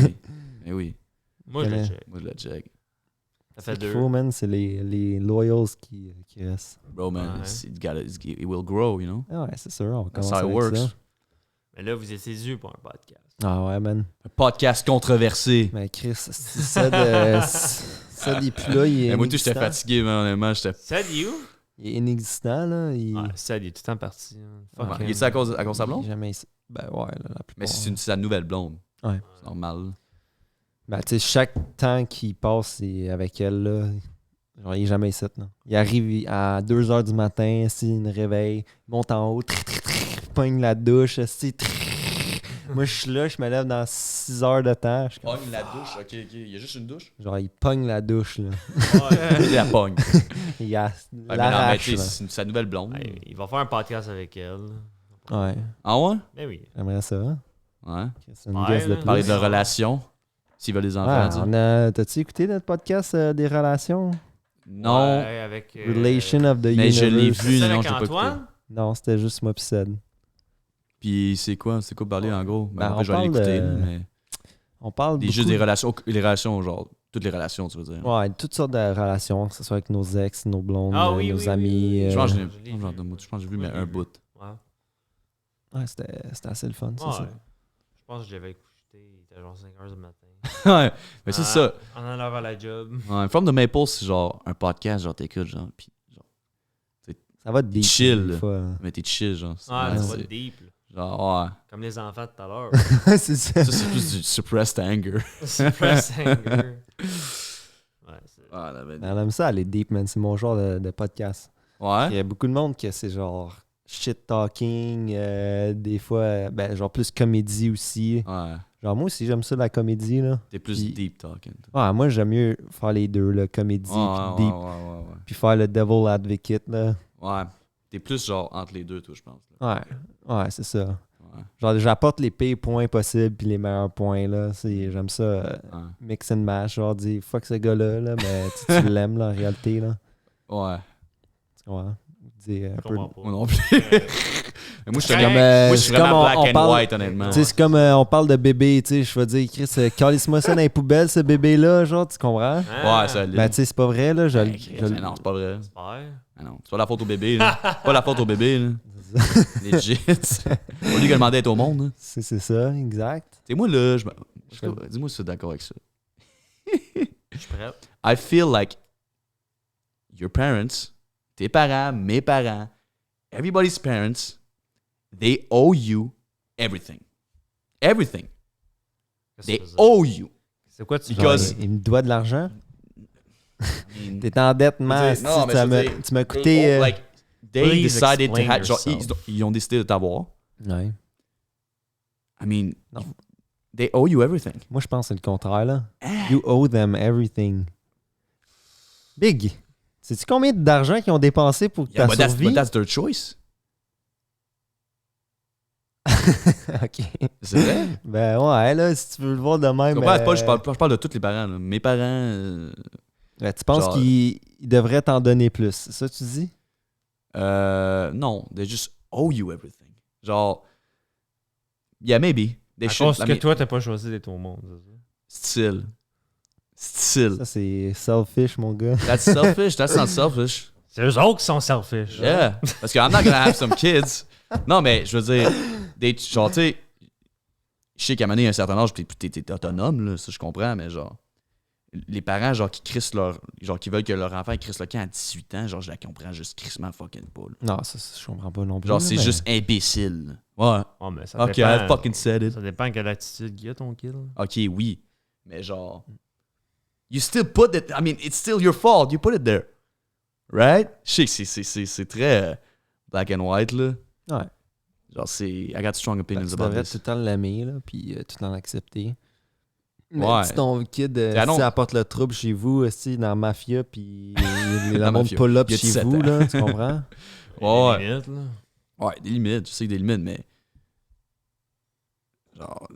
Oui. Mais oui, Moi, je le connais. check. moi je le check. Ça fait Ce qu'il deux. faut, man, c'est les loyals qui restent. Bro, man, Ouais. it will grow, you know? Ah ouais, c'est sûr, on That's commence how it avec works. ça. Mais là, vous étiez dû pour un podcast. Ah ouais, man. Un podcast controversé. Mais Chris, c'est ça de... ça des là, il est Et moi, tout, j'étais inexistant. fatigué, mais honnêtement, j'étais. Salut! Il est inexistant, là. Il... Ah, ça, il est tout le temps parti. hein. Fuck Il him. est-tu à cause de sa il est blonde? jamais... Ben ouais, là, la plupart. Mais c'est sa nouvelle blonde. Ouais. C'est normal. Ben, tu sais, chaque temps qu'il passe avec elle, là, genre, il est jamais ici, là. Il arrive à 2h du matin, il me réveille, il monte en haut, pogne la douche, moi, je suis là, je me lève dans 6 heures de temps. Je suis comme, Pogne la douche, ok. Il y a juste une douche? genre, il pogne la douche, là. Ouais. Il la pogne. Il a Ouais, mais non, mais l'arrache, tu sais, là. c'est sa nouvelle blonde. Ouais, il va faire un podcast avec elle. Ouais, Ah ouais? Mais oui. j'aimerais ça. Hein? Ouais. C'est une Ouais, guest de là. plus. Parler de leur relation. S'ils veulent des enfants, dis. T'as-tu écouté notre podcast des relations? Non. Ouais, avec, Relation of the mais Universe. je l'ai vu. C'est non, avec j'ai pas écouté. Antoine? Non, c'était juste moi pis Ced. Puis c'est quoi parler en gros? Ben, Ben, en on fait, je vais parle l'écouter, de- là, mais. On parle Juste beaucoup des relations, les relations, genre, toutes les relations, tu veux dire. Ouais, toutes sortes de relations, que ce soit avec nos ex, nos blondes, Ah oui, nos oui, amis. oui, oui. Je pense que je l'ai j'ai vu. je pense que j'ai vu, mais Moi, je un l'ai bout. Ouais. Ouais, c'était assez le fun, c'est Ouais. ça. Je pense que je l'avais écouté. Il était genre 5h du matin. Ouais, mais c'est Ah, ça. En allant à la job. Ouais, From the Maple, c'est genre un podcast, genre t'écoutes, genre, pis genre, Ça va te deep, chill. des fois. mais t'es chill, genre. Ouais, Ouais, ça c'est- va deep. Là. Genre, ouais. Comme les enfants tout à l'heure. c'est ça. Ça, c'est plus du suppressed anger. Suppress anger. Ouais, c'est... Ah, la bête. On aime ça, aller deep, man. C'est mon genre de podcast. Il Ouais. y a beaucoup de monde que c'est genre shit talking, des fois, ben, genre plus comédie aussi. Ouais. Genre, moi aussi, j'aime ça, la comédie, là. T'es plus Puis- deep talking. toi. Ouais, moi, j'aime mieux faire les deux, là, comédie Ouais, puis ouais, deep. ouais. Puis faire le devil advocate, là. Ouais. T'es plus genre entre les deux, toi, je pense. là. Ouais, c'est ça. Ouais. Genre, j'apporte les pires points possibles puis les meilleurs points, là. J'aime ça, Ouais. mix and match. Genre, dire fuck ce gars-là, là, mais tu l'aimes, là, en réalité, là. Ouais. Tu comprends? Dire un Je peu. comprends pas. Moi non plus. Mais moi, je suis Comme, moi, je suis c'est comme vraiment black on and parle- white, honnêtement. Tu sais, c'est comme on parle de bébé, tu sais, je vais dire, Chris, calisse-moi ça dans les poubelles, ce bébé-là, genre, tu comprends? Ah, Ouais, ça l'est. Ben, tu sais, c'est pas vrai, là. Ben, Chris, mais non, c'est pas vrai. J'espère. Ah non, c'est pas la faute au bébé, là. Pas la faute au bébé, là. Legit. Pas lui qui a demandé d'être au monde, là. C'est ça, exact. Tu sais, moi, là, dis-moi si tu es d'accord avec ça. Je suis prêt. I feel like your parents, tes parents, mes parents, everybody's parents, they owe you everything. Everything. Qu'est-ce que They tu veux dire? owe you. C'est quoi tu Genre, Because- il me doit de l'argent. I mean, T'es en dette, man. Je veux dire, non, mais tu je veux m'as dire, tu m'as they coûté. owe, like, they Please decided to explain have, genre, yourself. ils ont décidé de t'avoir. Ouais. I mean, Non. they owe you everything. Moi, je pense que c'est le contraire, là. You owe them everything. Big. Sais-tu combien d'argent qu'ils ont dépensé pour Yeah, ta survie? but that's their choice. OK. C'est vrai? Ben ouais, là, si tu veux le voir de même... Je parle de tous les parents. Là. Mes parents... ben, tu penses genre- qu'ils devraient t'en donner plus, c'est ça que tu dis? non, they just owe you everything. Genre... Yeah, maybe. They À should... cause que toi, t'as pas choisi d'être au monde, c'est ça? Style. Ça, c'est selfish, mon gars. That's selfish. That's not selfish. C'est eux autres qui sont selfish. Yeah. Parce que I'm not gonna have some kids. Non, mais je veux dire, genre, tu sais, je sais qu'à un moment donné, à un certain âge, t'es autonome, là, ça je comprends, mais genre, les parents, genre, qui crissent genre, qui veulent que leur enfant crisse le camp à 18 ans, genre, je la comprends juste crissement fucking pas, là. Non, ça, je comprends pas non plus. Genre, là, c'est mais- juste imbécile. Là. Ouais. Ouais, mais ça Ok, dépend. I fucking said it. Ça dépend quelle attitude il y a, ton kid. Ok, oui. Mais genre, you still put it, I mean, it's still your fault, you put it there. Right? Je sais que c'est très black and white, là. Ouais. Genre, I got strong Ben, opinions tu about devrais this. tout le temps l'aimer, là, puis tout le temps l'accepter. Mais Ouais. si ton kid Ah non. si apporte le trouble chez vous, si dans la mafia, puis il La la monte mafia. pull-up Il y a chez 17 vous, ans. là, tu comprends? Ouais. Des limites, là. Ouais, des limites, je sais que des limites, mais. Genre.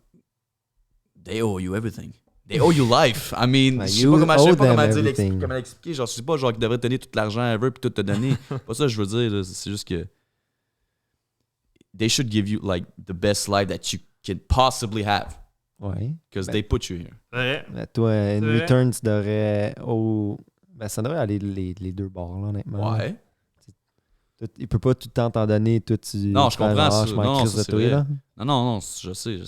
They owe you everything. They owe you life. I mean, Ben, je sais you pas comment, je sais owe pas comment them dire everything. comment l'expliquer. Genre, je sais pas, genre, qu'ils devraient te donner tout l'argent à eux puis tout te donner. Pas ça, que je veux dire. Là. C'est juste que. They should give you, like, the best life that you can possibly have. Ouais. Because Ben- they put you here. Ouais. Ben, toi, in vrai. return, tu devrais... Ben, ça devrait aller les deux bords, là, honnêtement. Ouais. Il peut pas tout le temps t'en donner, toi, tu... Non, je fais comprends genre, ça. je m'en Non, crisse ça, de c'est toi, vrai. là. Non, je sais.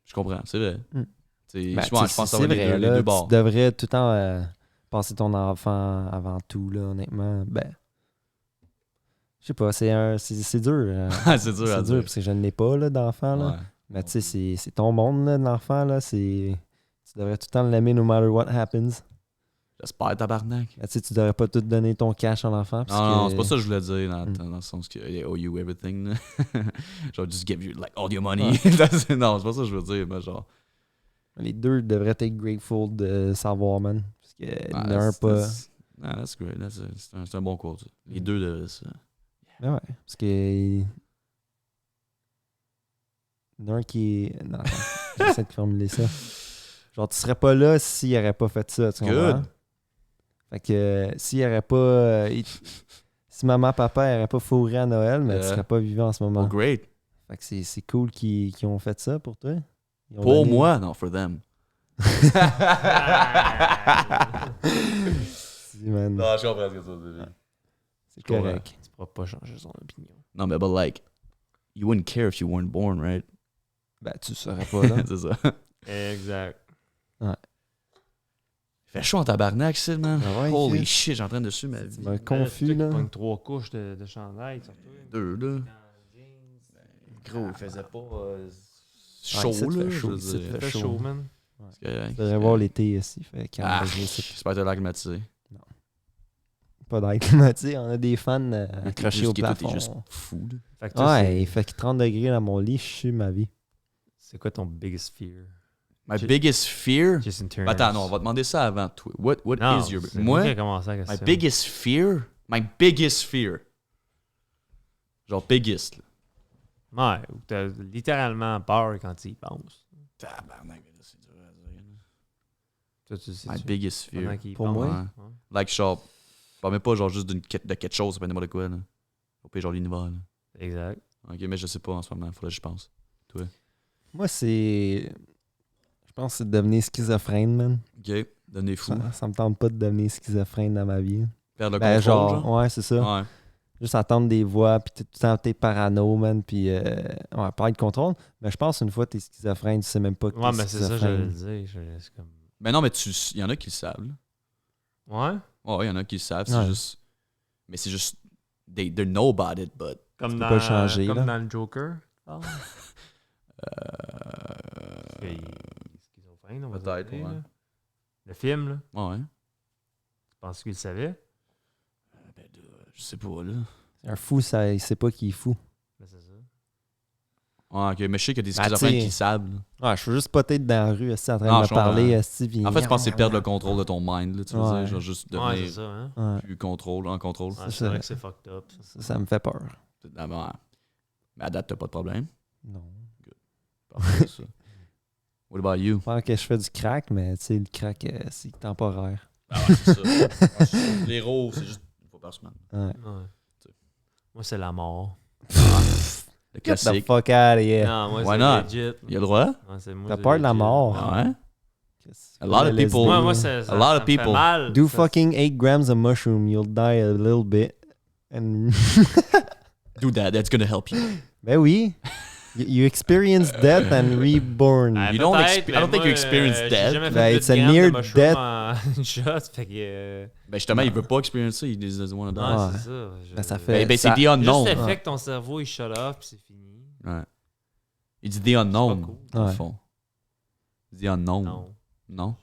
Je comprends, c'est vrai. Hmm. C'est- Ben, je tu pense sais, que ça c'est va vrai, les là, deux bords. tu devrais tout le temps passer ton enfant avant tout, là, honnêtement. Ben, je sais pas, c'est dur. C'est dur à C'est dire. dur, parce que je ne l'ai pas, là, d'enfant, là. Ouais. Mais tu sais, c'est ton monde, là, d'enfant, là. Tu devrais tout le temps l'aimer no matter what happens. J'espère, tabarnak. Ben, tu sais, tu devrais pas tout donner ton cash à l'enfant. parce Non, que- c'est pas ça que je voulais dire dans Mm. le sens que they owe you everything. Là. Genre, just give you like all your money. Ouais. Non, c'est pas ça que je veux dire, mais genre. Les deux devraient être grateful de savoir, man. Parce que Ah, l'un pas. Ah, that's great. C'est un bon quote. Les deux devraient ça. Mais ouais, parce que. L'un qui est. Non, attends, j'essaie de formuler ça. Genre, tu serais pas là s'il aurait pas fait ça, tu comprends? Good. Fait que s'il aurait pas. Si maman, papa n'auraient pas fourré à Noël, mais tu Yeah. serais pas vivant en ce moment. Oh, great. Fait que c'est cool qu'ils ont fait ça pour toi. Ils ont Pour donné- moi, non, for them. Si, man, Non, je comprends ce que tu veux dire. c'est correct. Tu pourras pas changer son opinion. Non, mais but like, you wouldn't care if you weren't born, right? Ben, tu serais pas là. C'est ça. Exact. Il fait chaud en tabarnak, c'est man. Ah ouais, Holy Chris. shit, j'ai en train de dessus ma vie. Tu m'as confus, là. Tu pognes 3 couches de chandail, surtout. Deux, là. Gros, il faisait pas chaud, ici, il là. fait je chaud, veux ici, il dire. fait Fait chaud. chaud, man. C'est correct. Tu devrais voir l'été ici. Fait 40 Ah, degrés ici. j'espère que t'as l'air climatisé. Pas d'air climatisé. On a des fans accrochés au Juste que toi, plafond. T'es juste fou, là. Fait que toi, Ouais, il fait 30 degrés dans mon lit, je suis ma vie. c'est quoi ton biggest fear? My Ju- biggest fear. Just in terms. Ben, attends, non, on va demander ça avant. Toi. What Non, is your. c'est moi qui ai Moi, commencé la my question. biggest fear. My biggest fear. Genre biggest, là. Ouais, ou t'as littéralement peur quand tu y penses. Tabarnak, là, c'est dur à dire. là. Toi, tu sais. My biggest fear. Pendant qu'il y Pour pense, moi? ouais. Like, genre, pas même pas genre juste de quelque chose, c'est pas n'importe quoi, là. Au pire, genre l'univers, là. Exact. Ok, mais je sais pas en ce moment, faudrait que je pense. Moi, c'est. Je pense que c'est de devenir schizophrène, man. Ok, donnez fou. Ça me tente pas de devenir schizophrène dans ma vie. Perdre le Ben, contrôle, genre, ouais, c'est ça. Ouais. Juste entendre des voix, puis tout le temps t'es parano, man, puis ouais, pas de contrôle. Mais je pense une fois t'es schizophrène, tu sais même pas que Ouais, t'es mais c'est ça, j'allais le schizophrène. dire. C'est comme... Mais non, mais il y en a qui le savent, là. Ouais? Ouais, il y en a qui le savent, c'est Ouais. juste. Mais c'est juste. They know about it, but. Comme peux dans, pas le changer, comme là. dans le Joker. Ah. Il est schizophrène, on va Peut-être, dire, ouais. là. Le film, là. Ouais. Tu penses qu'il le savait? Ben, je sais pas, là. Un fou, ça, il sait pas qu'il est fou. Ben, c'est ça. Ouais, ok, mais je sais qu'il y a des Ben, schizophrènes t'sais- qui le savent, là. Ouais, je suis juste pas être dans la rue, assis en train Non, de je me parler, comprends. assis, puis- En fait, je pense que c'est perdre le contrôle de ton mind, là, tu veux Ouais. dire. Genre juste Ouais, devenir c'est ça, hein? Ouais, plus en contrôle. Ouais, C'est c'est vrai ça. que c'est fucked up. Ça. ça me fait peur. Ah, ben, ouais. Mais à date, t'as pas de problème. Non. Parfait, ça. What about you? Je pense que je fais du crack, mais tu sais, le crack, c'est temporaire. Ah ouais, c'est ça. Ouais, c'est ça. L'héros, c'est juste une fois par semaine. Ouais. Ouais. Moi, c'est la mort. Le Get the classique. fuck out of here. Non, moi, Why c'est not? legit. Il a le droit? Ouais, c'est moi, T'as c'est peur de la legit. mort. Ah ouais? Qu'est-ce A lot of que people- LSD? Moi, ça A lot of me fait people. mal. Do Ça- fucking 8 grams of mushroom, you'll die a little bit. And Do that. That's gonna help you. ben oui. You experience death and reborn. Ah, You don't peut-être, exp- I mais don't think moi, you experience j'ai death. jamais Ben, fait it's a 8 grammes near de mushroom death. en une shot, fait que... Ben justement, il veut pas experience ça. Il doesn't want to die. Non, Ouais. c'est ça. Ben, ça fait- Ben, c'est ça- the unknown. Juste le Ouais. fait que ton cerveau, il shut off, puis c'est fini. Ouais. Il dit the unknown, C'est pas cool. dans le Ouais. fond. The unknown. Non. Non?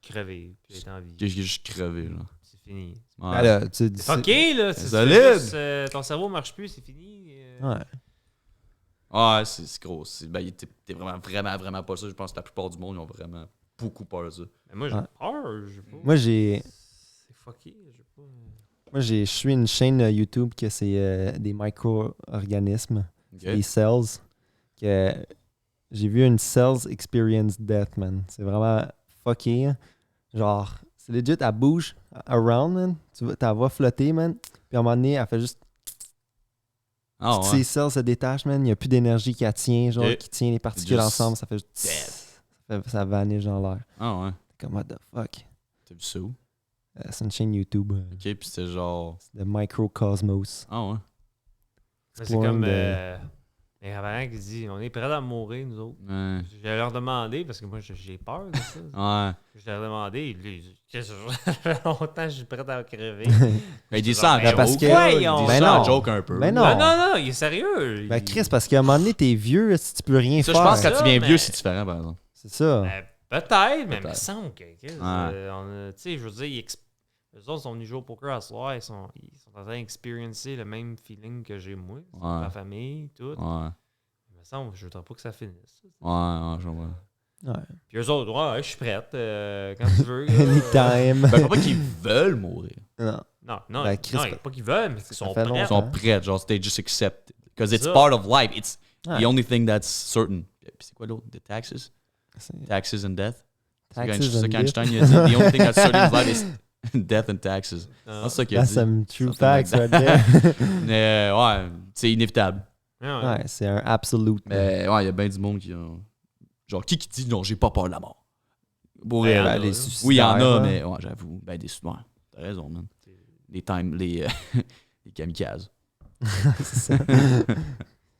Crever, puis être en vie. J'ai juste crevé, là. C'est fini. Ouais. Ben là, tu C'est fucké, là. C'est Tu solide. fais juste, ton cerveau marche plus, c'est fini. Ouais. Ouais, c'est gros. Ben, t'es vraiment pas ça. Je pense que la plupart du monde, ils ont vraiment beaucoup peur de ça. Mais moi, j'ai Ouais. peur. J'ai pas... Moi, j'ai. C'est fucké. J'ai pas... Moi, je suis une chaîne YouTube que c'est des micro-organismes, Ok? des cells. Que j'ai vu une cells experience death, man. C'est vraiment fucké. Hein. Genre, c'est legit, elle bouge around, man. Tu la vois flotter, man. Puis à un moment donné, elle fait juste. Ah Toutes ouais. ces cells se détachent, man. Il n'y a plus d'énergie qui la tient, genre, Et- qui tient les particules just ensemble. Ça fait juste. Ça vanish dans l'air. Ah ouais. Comme, what the fuck. T'as vu ça où? C'est une chaîne YouTube Ok, puis c'était genre. de Microcosmos. Ah ouais. Mais c'est comme de- les parents qui disent on est prêts à mourir, nous autres. Ouais. J'allais leur demander, parce que moi, j'ai peur de ça. Ouais. Je leur ai demandé, qu'est-ce que ça fait longtemps que je suis prêt à crever. Ben, il dit ça en Ben, joke. parce que- Il dit Ben ça en non. joke un peu. Ben non. Non, il est sérieux. Ben, Chris, parce qu'à un moment donné, t'es vieux, si tu peux rien Ça, faire. je pense que quand Ça, tu viens mais- vieux, c'est différent, par exemple. C'est ça. Ben, peut-être, mais il me Peut-être. semble que. Tu Ouais. sais, je veux dire, eux autres sont venus jouer au poker à soir, ils sont en train d'expériencer le même feeling que j'ai moi, Ouais. ma famille, tout. Ouais. Il me semble, je voudrais pas que ça finisse. Ouais, je vois. Ouais. Puis eux autres, ouais, je suis prête, quand tu veux. là. Anytime. Ben, pas qu'ils veulent mourir. Non. Non, Ben, Chris, pas qu'ils veulent, mais qu'ils ça sont fait prêts. Ils longtemps. sont prêts, genre, they just accept it. Because it's Ça. part of life. It's Ouais. the only thing that's certain. Puis c'est quoi l'autre? The taxes? C'est- Taxes and death? C'est Taxes ça and qu'Einstein il a dit. The only thing that's certain in life is death and taxes. Ah. C'est ça qu'il a That's dit. some true Something like facts right there. Mais ouais, c'est inévitable. Ouais. Ouais, c'est un absolute. Mais ouais, il y a bien du monde qui ont... Genre, qui dit non, j'ai pas peur de la mort? Pour Ben, vrai, y en là. a, les là. suicidaires, Oui, il y en a, là. mais ouais, j'avoue. Ben, des... Ouais, t'as raison, man. Les les kamikazes. C'est ça.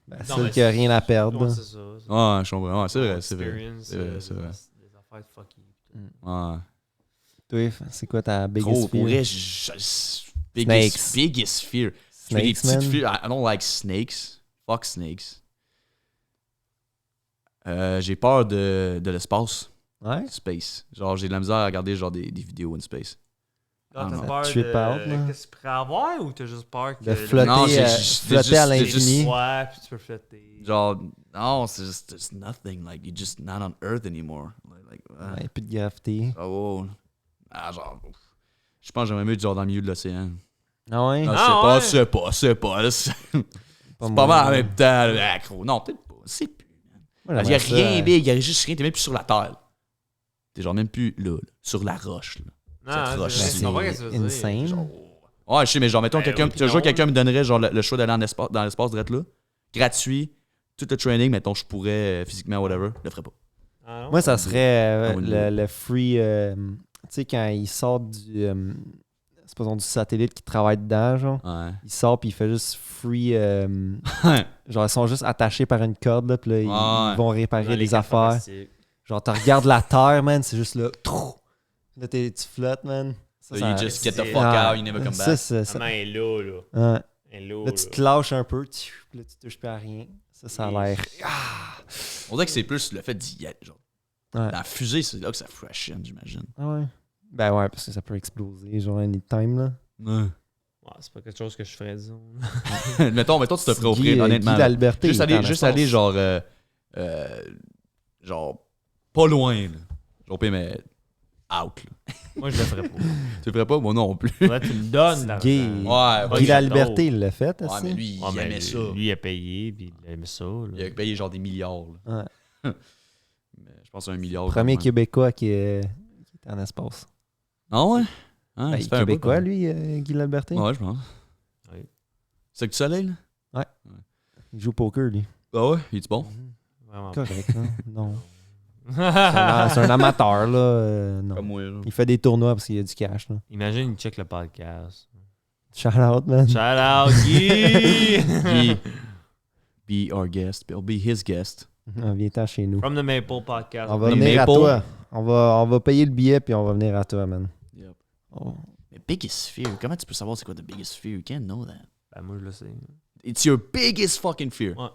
Ben, Non, celle mais qui a rien à perdre. Ouais, c'est ça. Ouais, je comprends. Ouais, c'est vrai, c'est vrai. Experience, C'est vrai, c'est vrai. Des affaires fucky. Ouais. Toi, c'est quoi ta Gros, biggest pour fear? vrai, biggest fear. Je fais des Snakes, man. petites fears. I don't like snakes. Fuck snakes. J'ai peur de l'espace. Ouais? Space. Genre, j'ai de la misère à regarder genre des vidéos in space. Là, Ah, t'as non. peur Trip out, là. de... Qu'est-ce que tu pourrais avoir ou t'as juste peur que... De flotter, Non, j'ai flotter à juste- l'infini. Ouais, puis tu peux flotter. Genre, non, c'est juste, there's nothing. Like, you're just not on Earth anymore. Like, Ouais, plus de gravité. oh, ah, genre, ouf. Je pense que j'aimerais mieux être genre dans le milieu de l'océan. Ah ouais? Ah, ouais? c'est pas. là, C'est pas moi, mal en là. même temps. Là, gros. Non, peut-être pas. C'est plus. Moi, Il n'y a j'aimerais ça, rien big, il n'y a juste rien. T'es même plus sur la terre. T'es genre même plus là, sur la roche. Là. Cette Non, roche, je c'est comprends ce que tu veux dire. insane. Genre, ouais, je sais, mais genre, mettons, Ben quelqu'un, oui, un jour, non. quelqu'un me donnerait genre le choix d'aller dans l'espace direct là, gratuit, tout le training, mettons, je pourrais physiquement, whatever, je le ferais pas. Ah, non? Moi, ça serait Ah oui, le free. Tu sais, quand il sort du. C'est pas du satellite qui travaille dedans, genre. Ouais. Il sort puis il fait juste free. Genre, ils sont juste attachés par une corde, là, puis là, Ouais. ils vont réparer Dans les des cas affaires. fantastiques. Genre, tu regardes la terre, man, c'est juste là. Trou! Là, tu flottes, man. So you just get the fuck Ah, out, you never come ça, back. ça, Ta main est là, là. Ouais. Elle est là, Là, tu te lâches un peu, puis là, tu touches plus à rien. Ça a l'air. On dirait que c'est plus le fait d'y être, genre. Ouais. La fusée, c'est là que ça fout la chienne, j'imagine. Ah ouais. Ben ouais, parce que ça peut exploser, genre, anytime, là. Ouais. Ouais, c'est pas quelque chose que je ferais, disons. mettons, tu te ferais offrir, Guy, honnêtement. Guy la liberté. Juste il est en juste espace. aller genre pas loin, là. Genre, mais out. Là. Moi, je le ferais pas. Tu le ferais pas? Moi non plus. Faudrait que tu me donnes l'argent. Gay. Ouais, Guy il la est liberté, drôle. il l'a fait, Ouais, aussi. mais lui, il Ouais, mais aimait ça. Lui, il a payé, puis il aimait ça. Là. Il a payé genre des milliards. Là. Ouais. Mais je pense à 1 milliard. Premier quand même. Québécois qui est en espace. Ah ouais? Hein, Ben, ça fait un bout, Québécois, quand lui, Guy la liberté. même. Ouais, je pense. Oui. C'est que du soleil, là? Il joue au poker, lui. Ah ouais? Il est bon? Vraiment. Correct, non? Non. C'est un amateur, là. Non. Comme moi, là. Il fait des tournois parce qu'il y a du cash, là. Imagine, il check le podcast. Shout out, man. Shout out, Guy! Be our guest. Be his guest. Viens-t'en chez nous. From the Maple Podcast. On va The venir Maple. à toi. On va payer le billet puis on va venir à toi, man. Yep. Oh. Mais biggest fear, comment tu peux savoir c'est quoi the biggest fear? You can't know that. Ben, moi, je le sais. It's your biggest fucking fear. Ouais.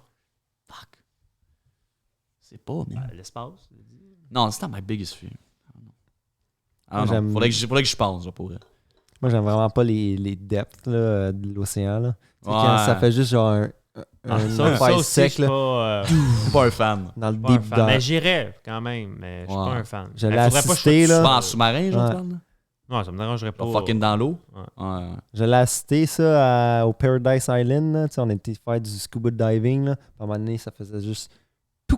Fuck. C'est pas, man. Ben, l'espace. Non, c'est not my biggest fear. I Moi, don't know. j'aime- Faudrait que je pense, là, pour vrai. Moi, j'aime vraiment pas les depths là, de l'océan. Là. Tu sais, Ouais. quand ça fait juste genre un Ça faille aussi, sec je suis là, pas, Je suis pas un fan. dans le pas un deep fan. down. Mais j'irais quand même, mais je suis Ouais. pas un fan. Je Mais l'ai faudrait pas que assisté, je sois là. Pas en tout sous-marin, genre, Ouais. tu parles, là? seul. Non, ça me dérangerait pas. Genre fucking dans l'eau? Ouais. Ouais. Je l'ai assisté ça au Paradise Island. Là. Tu sais, on était faire du scuba diving. Là. Puis à un moment donné, ça faisait juste.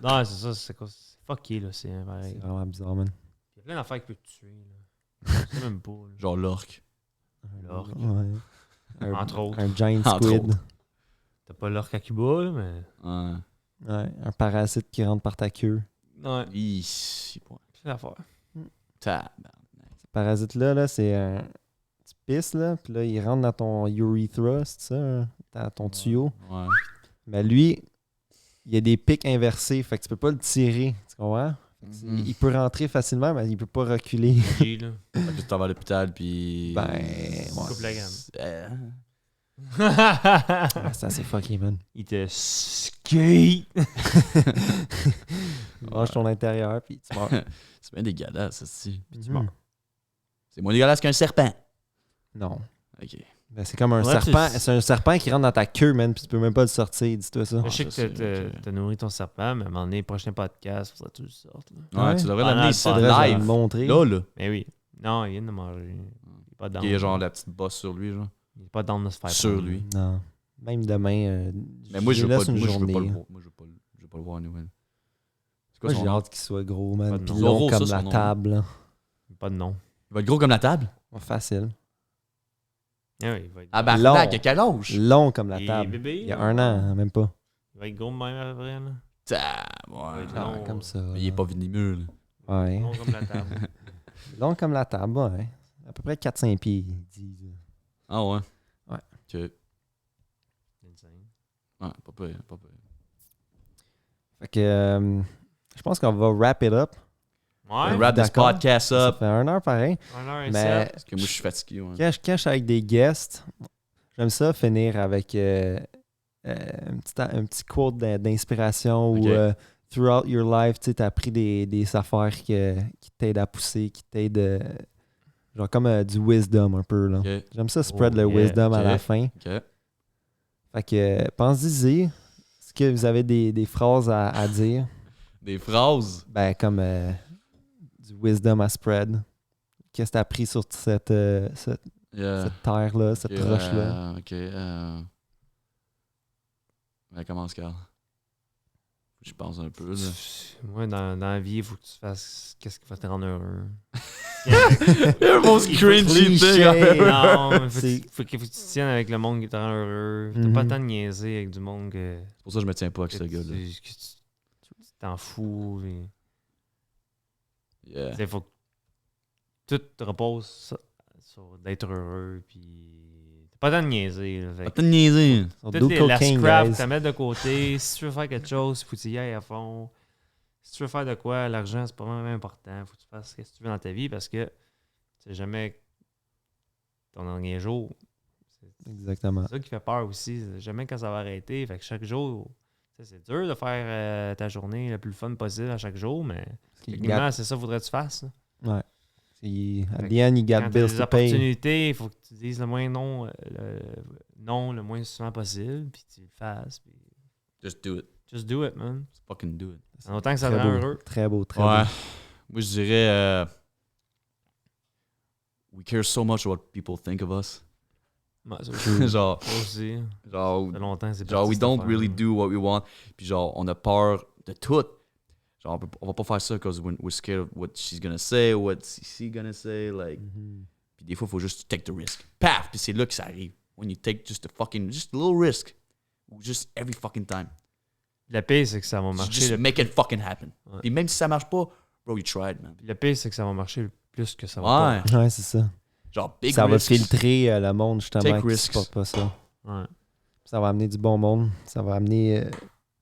Non, c'est ça, c'est quoi? C'est fucké, là, c'est pareil. C'est vraiment bizarre, man. Il y a plein d'affaires qui peuvent te tuer, là. Je sais même pas, là. Genre l'orque. L'orque. Ouais. Entre autres. Un giant Entre squid. autres. T'as pas l'orque à Cuba, là, mais... Ouais. Ouais, un parasite qui rentre par ta queue. Ouais, Hi, c'est pas. plein d'affaires. Tabarnak. Ce parasite-là, là, c'est un. Tu pisses, là, puis là, il rentre dans ton urethra, c'est ça, hein, dans ton tuyau. Ouais. Mais lui, il y a des pics inversés, fait que tu peux pas le tirer, tu comprends? Mhm. Il peut rentrer facilement, mais il peut pas reculer. G, là. Fait que tu t'en vas à l'hôpital, puis. Ben, ouais. Coupe la gamme. Euh, Ah, c'est assez fucky, man. Il te skate. Range ton intérieur, puis tu meurs. C'est bien dégueulasse, ça, si. Puis tu Mhm. meurs. C'est moins dégueulasse qu'un serpent. Non. Ok. Ben, c'est comme un Ouais, serpent. tu- C'est un serpent qui rentre dans ta queue, man, puis tu peux même pas le sortir, dis-toi ça. Je sais ça, que c'est- ok. t'as nourri ton serpent, mais à un moment donné, prochain podcast, faudrait que tu le sortes. Là. Ouais, Ouais. tu devrais Pendant l'amener le ici, podcast. Faudrait live. le montrer. Là. Mais oui. Non, il vient de manger. Il est pas dans. Il y a genre la petite bosse sur lui, genre. Il est pas dans de se faire Sur prendre. lui. Non. Même demain, Mais moi, je veux laisse pas, une moi, je veux pas journée. le voir. Moi, je veux pas le voir à nouvelle. C'est quoi Moi, son j'ai nom? hâte qu'il soit gros, man. Pas de Puis nom. long Zorro, ça, comme son la nom. table. là. Pas de nom. Il va être gros comme la table? Facile. Ah oui, il va être, Ah, bah, Long. il a quel âge? Long comme la il est table. bébé. Il y a là. un an, même pas. Il va être gros de même après. Là. Ouais. être Ah, long. comme ça. Mais il est pas venimeux, là. Ouais. Long comme la table. Long comme la table, ouais. À peu près 4-5 pieds, ils disent. Ah ouais? Ouais. Ok. Insane. Ouais, pas pire, pas pire. Fait que je pense qu'on va wrap it up. Ouais. Wrap this d'accord. podcast Ça up. fait 1 heure pareil. 1h07. Mais Parce que moi, je suis fatigué, ouais. quand je cache avec des guests, j'aime ça finir avec un petit quote d'inspiration Ok. ou throughout your life, tu as appris des affaires qui t'aident à pousser, qui t'aident genre comme du wisdom un peu. Là. Ok, J'aime ça spread Oh, le yeah. wisdom à Ok. la fin. ok. Fait que pensez-y. Est-ce que vous avez des phrases à dire? Des phrases. Ben comme du wisdom à spread. Qu'est-ce que t'as appris sur cette Yeah. cette terre-là, cette Ok, roche-là? Ok. Ben, commence, Carl. Je pense un peu, là. Moi, dans la vie, il faut que tu fasses qu'est-ce qui va te rendre heureux. Le most cringy cliché. thing. Non, mais C'est- faut que tu tiennes avec le monde qui te rend heureux. T'as Mhm. pas le temps de niaiser avec du monde que, C'est pour ça que je me tiens pas avec que ce gars-là. tu t'en fous. Yeah. Il faut que tout te repose sur d'être heureux. Puis t'as pas le temps de niaiser. Là, fait Pas que de niaiser. So, toutes do la cocaine, scrap, guys. t'as mettre de côté. Si tu veux faire quelque chose, il faut que tu y ailles à fond. Si tu veux faire de quoi, l'argent, c'est pas vraiment important. Faut que tu fasses ce que tu veux dans ta vie parce que c'est jamais ton dernier jour. Exactement. C'est ça qui fait peur aussi. C'est jamais quand ça va arrêter. Fait que chaque jour, tu sais, c'est dur de faire ta journée le plus fun possible à chaque jour, mais techniquement, c'est ça qu'il faudrait que tu fasses. Là. Ouais. At Fait the end, you got Quand t'as bills des to pay. opportunités, il faut que tu dises le moins non le moins souvent possible, puis tu le fasses. Puis Just do it. just do it, man. Just fucking do it. En autant que ça te Très rend beau, heureux. très beau, très Ouais. beau. Moi, je dirais we care so much what people think of us. Ouais, ça aussi. genre, Ça aussi. genre, Ça fait longtemps que c'est genre, parti, we cette don't affaire, really là. do what we want. Puis genre, on a peur de tout. Genre, on va pas faire ça because we're scared of what she's gonna say, what CC gonna say, like. Puis des fois, il faut juste take the risk. Paf! Puis c'est là que ça arrive. When you take just a little risk. Just every fucking time. Le pire, c'est que ça va marcher. Just make it fucking happen. Ouais. Puis même si ça marche pas, bro, you tried, man. Le pire, c'est que ça va marcher plus que ça va Ouais. Ouais, c'est ça. Genre, big Ça va risks. filtrer le monde, justement, Take qui risks. supporte pas ça. pas. Ouais. Ça va amener du bon monde. Ça va amener...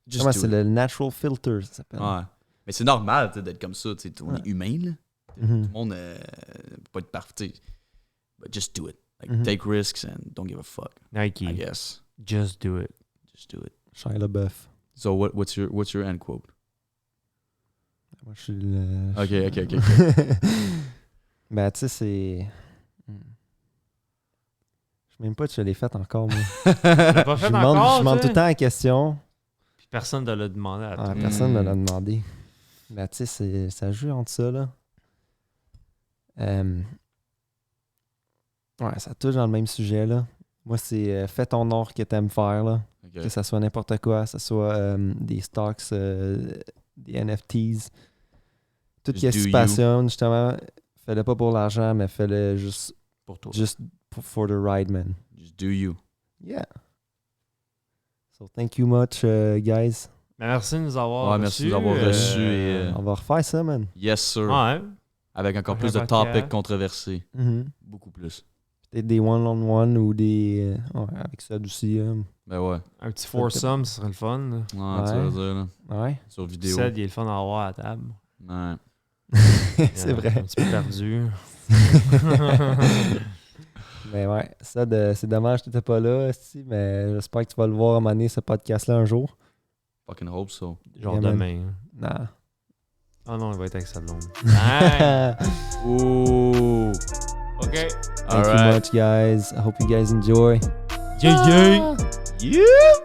Just comment do c'est it. le natural filter, ça s'appelle. Ouais. Mais c'est normal, tu sais, d'être comme ça. Tu sais, on Ouais. est humain, là. Mhm. Tout le monde peut pas être parfait. tu sais. But just do it. Like, Mhm. take risks and don't give a fuck, Nike, I guess. just do it. Just do it. Shia LaBeouf. So what's your end quote? Moi, je suis le... Ok. Ben, tu sais, c'est... Je sais même pas si je l'ai fait encore, moi. T'as pas fait Je demande, encore, je demande tout tu le sais? temps la question. Puis personne ne l'a demandé à toi. Ah, personne ne me l'a demandé. Ben, tu sais, ça joue entre ça, là. Ouais, ça touche dans le même sujet, là. Moi, c'est fais ton or que t'aimes faire, là. Ok. Que ça soit n'importe quoi, que ça soit des stocks, des NFTs. Tout Just ce qui do se you. passionne, justement, fais-le pas pour l'argent, mais fais-le juste Pour toi. for the ride, man. Just do you. Yeah. So, thank you much, guys. Mais merci de nous avoir Ouais, reçus. merci de nous avoir reçus et, On va refaire ça, man. Yes, sir. Ouais. Avec encore plus Un de podcast. topics controversés. Mhm. Beaucoup plus. Peut-être des one-on-one ou des... ouais, avec ça aussi. Ben ouais. Un petit foursome, ce serait le fun. là. Ouais, tu Ouais. vas dire, là. Ouais. Sur vidéo. Ced, il est le fun à avoir à la table. Ouais. C'est vrai. Un petit peu perdu. Mais ouais, ça, c'est dommage que tu n'étais pas là, esti, mais j'espère que tu vas le voir à un moment donné, ce podcast-là, un jour. Fucking hope so. Genre Yeah, man. demain. Nah. Ah non, il va être avec sa blonde. Hey! Ooh. OK. Thank you much, guys. I hope you guys enjoy. Yeah, yeah. Yeah.